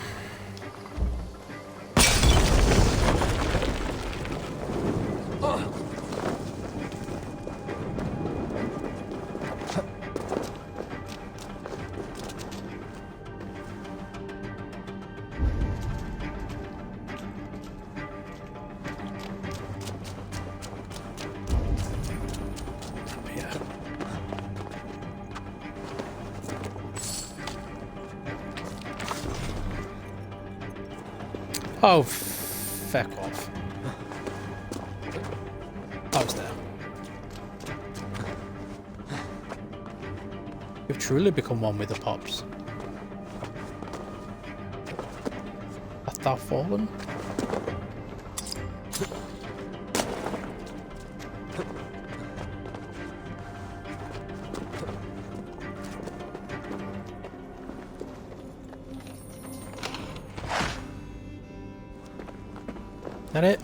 Oh, feck off. I was there. You've truly become one with the pops. Hast thou fallen? That it?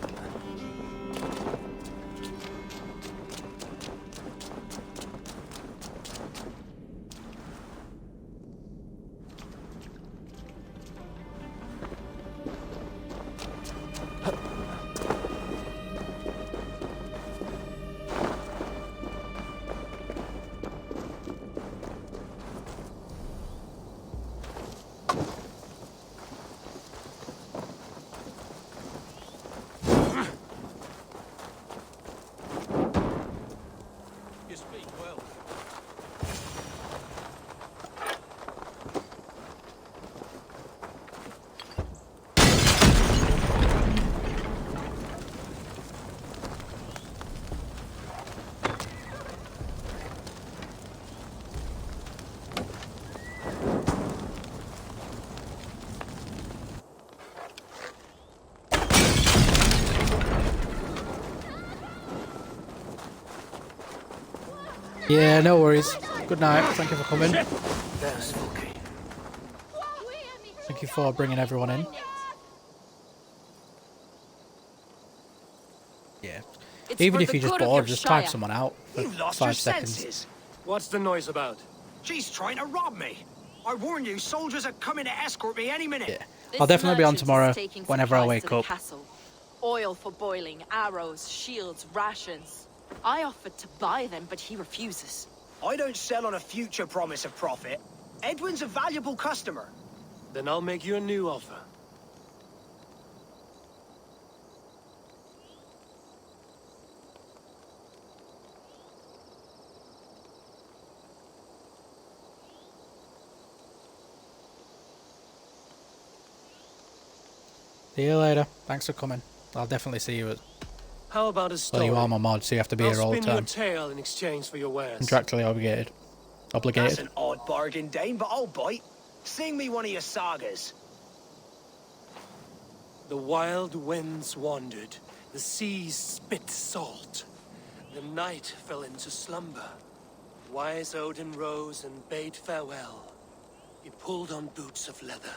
Yeah, no worries. Good night. Thank you for coming. Thank you for bringing everyone in. Yeah. Even if you're just bored, just type someone out for
You've lost
5
your
seconds.
senses.
What's the noise about?
She's trying to rob me. I warn you, soldiers are coming to escort me any minute.
Yeah. I'll definitely be on tomorrow whenever I wake up.
Oil for boiling, arrows, shields, rations. I offered to buy them, but he refuses.
I don't sell on a future promise of profit. Edwin's a valuable customer.
Then I'll make you a new offer.
See you later. Thanks for coming. I'll definitely see you at...
How about a story?
Well, you are my mod, so you have to be here all the
I'll spin your
time.
tale in exchange for your wares.
Contractually obligated.
That's an odd bargain, Dane, but I'll bite. Sing me one of your sagas.
The wild winds wandered, the seas spit salt. The night fell into slumber. Wise Odin rose and bade farewell. He pulled on boots of leather.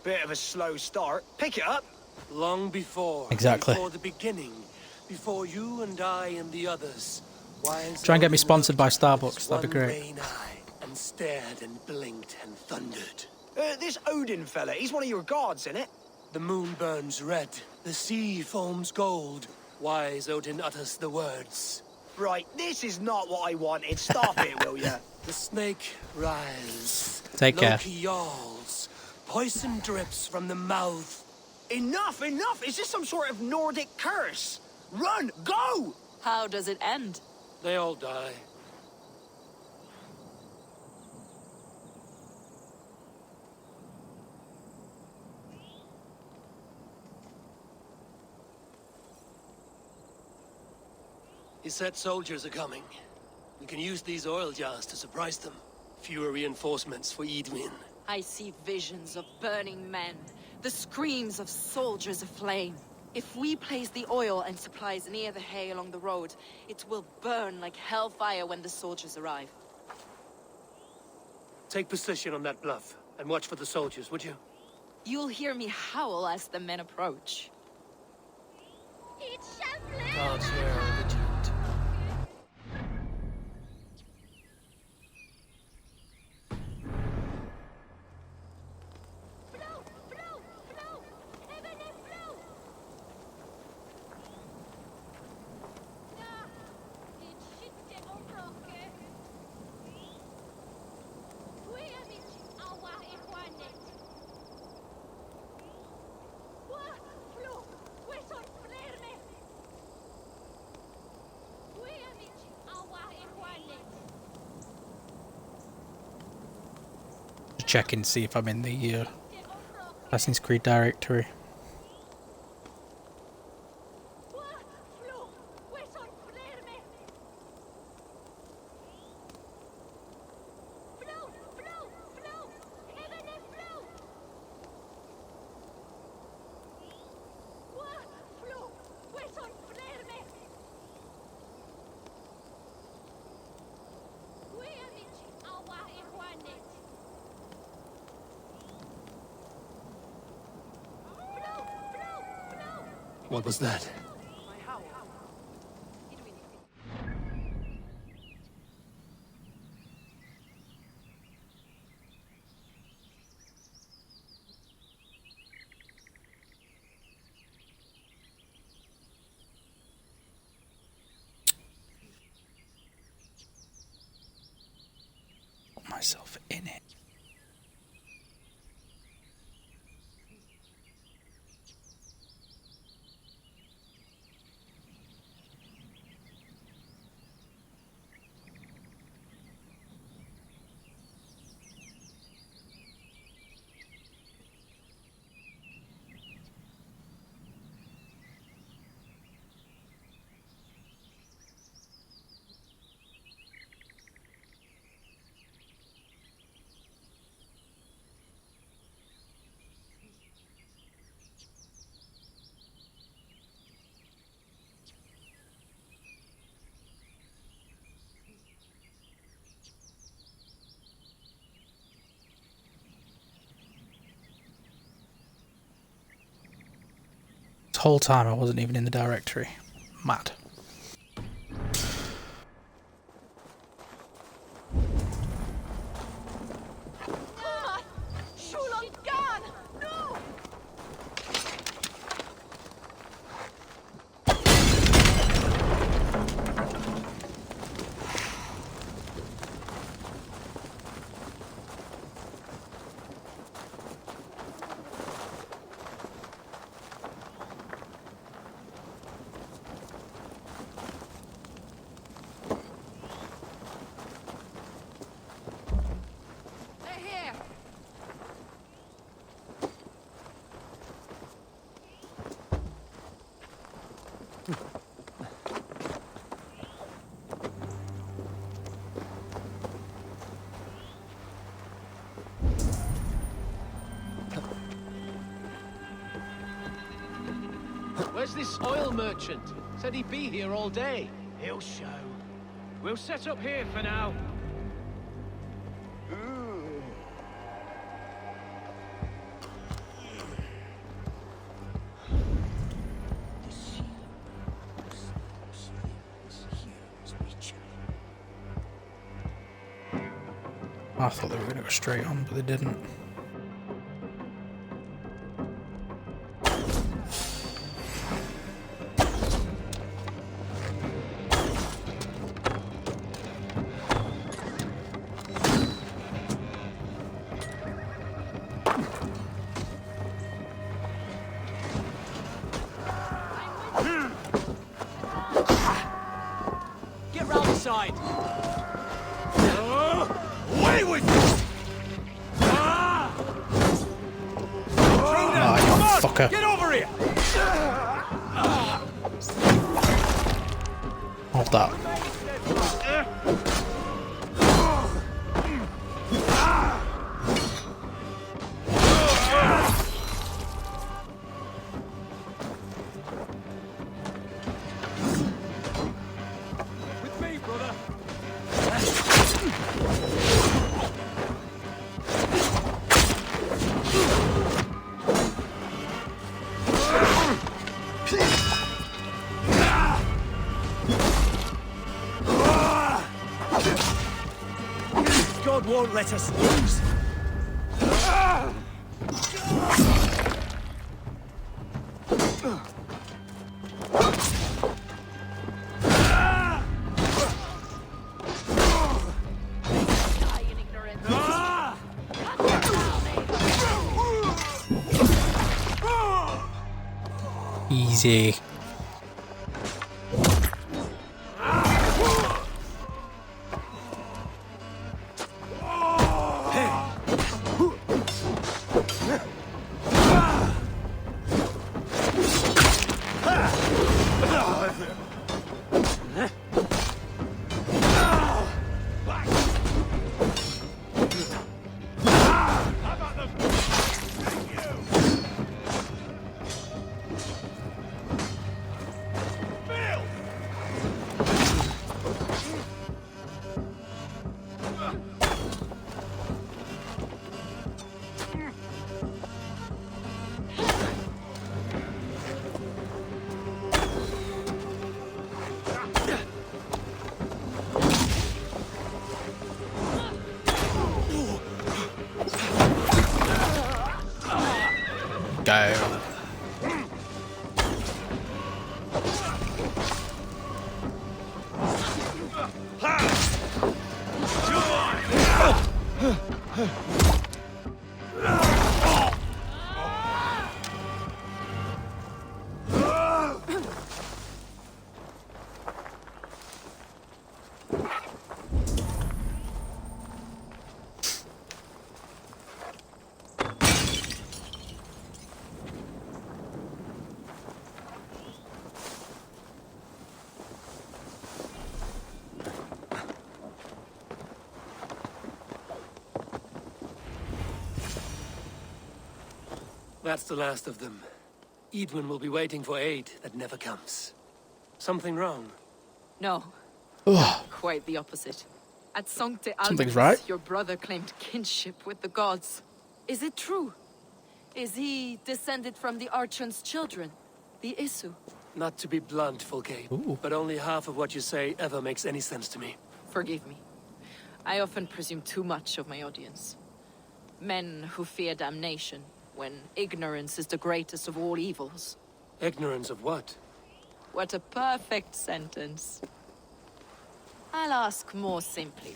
Bit of a slow start. Pick it up.
Long before.
Exactly.
Before the beginning. Before you and I and the others. Wise
Try and get me
Odin
sponsored by
looked
Starbucks,
with
that'd be
one
great.
vain eye and stared and blinked and thundered.
This Odin fella, he's one of your gods, isn't it?
The moon burns red, the sea foams gold. Wise Odin utters the words.
Right, this is not what I wanted. Stop it, will ya?
The snake writhes.
Take care.
Loki yawls. Poison drips from the mouth.
Enough, enough! Is this some sort of Nordic curse? Run! Go!
How does it end?
They all die. He said soldiers are coming. We can use these oil jars to surprise them. Fewer reinforcements for Edwin.
I see visions of burning men, the screams of soldiers aflame. If we place the oil and supplies near the hay along the road, it will burn like hellfire when the soldiers arrive.
Take position on that bluff, and watch for the soldiers, would you?
You'll hear me howl as the men approach.
Gods here are vigilant.
Check and see if I'm in the Assassin's Creed directory.
What was that?
Put myself in it. This whole time I wasn't even in the directory. Mad.
Where's this oil merchant? Said he'd be here all day. He'll show. We'll set up here for now.
I thought they were going to go straight on, but they didn't.
Get round the side. Away with you!
Ah, you fucker.
Get over here!
Hold that.
With me, brother. God won't let us lose.
Easy. down.
That's the last of them. Edwin will be waiting for aid that never comes. Something wrong?
No. Quite the opposite. At Sancte
Something's
Albus,
right.
your brother claimed kinship with the gods. Is it true? Is he descended from the Archon's children, the Isu?
Not to be blunt, Fulke, but only half of what you say ever makes any sense to me.
Forgive me. I often presume too much of my audience. Men who fear damnation, when ignorance is the greatest of all evils.
Ignorance of what?
What a perfect sentence. I'll ask more simply.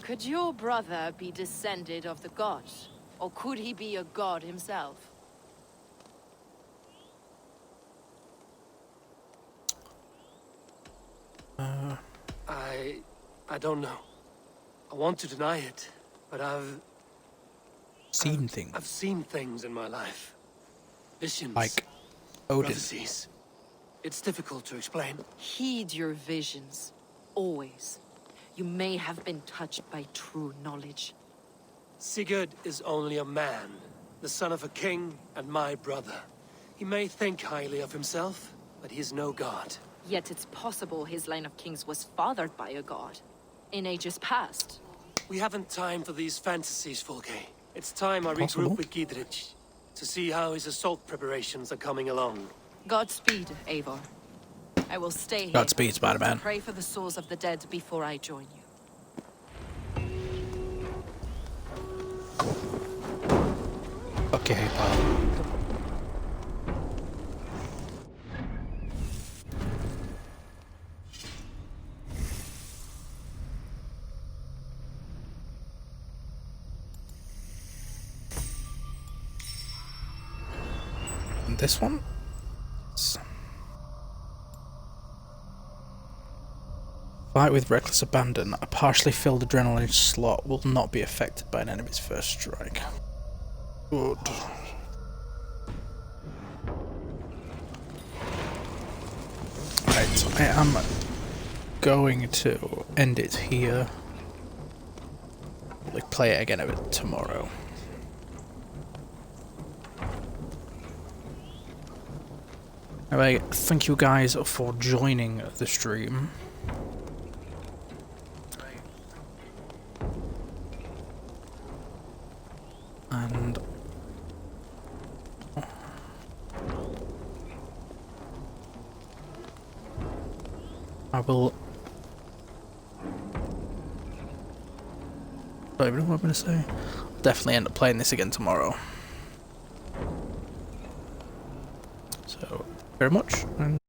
Could your brother be descended of the gods? Or could he be a god himself?
I don't know. I want to deny it, but I've
seen things.
I've seen things in my life. Visions.
Like Odin.
Prophecies. It's difficult to explain.
Heed your visions. Always. You may have been touched by true knowledge.
Sigurd is only a man, the son of a king and my brother. He may think highly of himself, but he is no god.
Yet it's possible his line of kings was fathered by a god. In ages past.
We haven't time for these fantasies, Fulke. It's time I
Possible.
regroup with Gidrich to see how his assault preparations are coming along.
Godspeed, Eivor. I will stay here.
Godspeed, Spider-Man.
To pray for the souls of the dead before I join you.
Okay, pal. And this one? Fight with reckless abandon. A partially filled adrenaline slot will not be affected by an enemy's first strike. Good. Right, I am going to end it here. We'll play it again a bit tomorrow. Anyway, thank you guys for joining the stream. And I will. Don't even know what I'm going to say. I'll definitely end up playing this again tomorrow. So, very much, and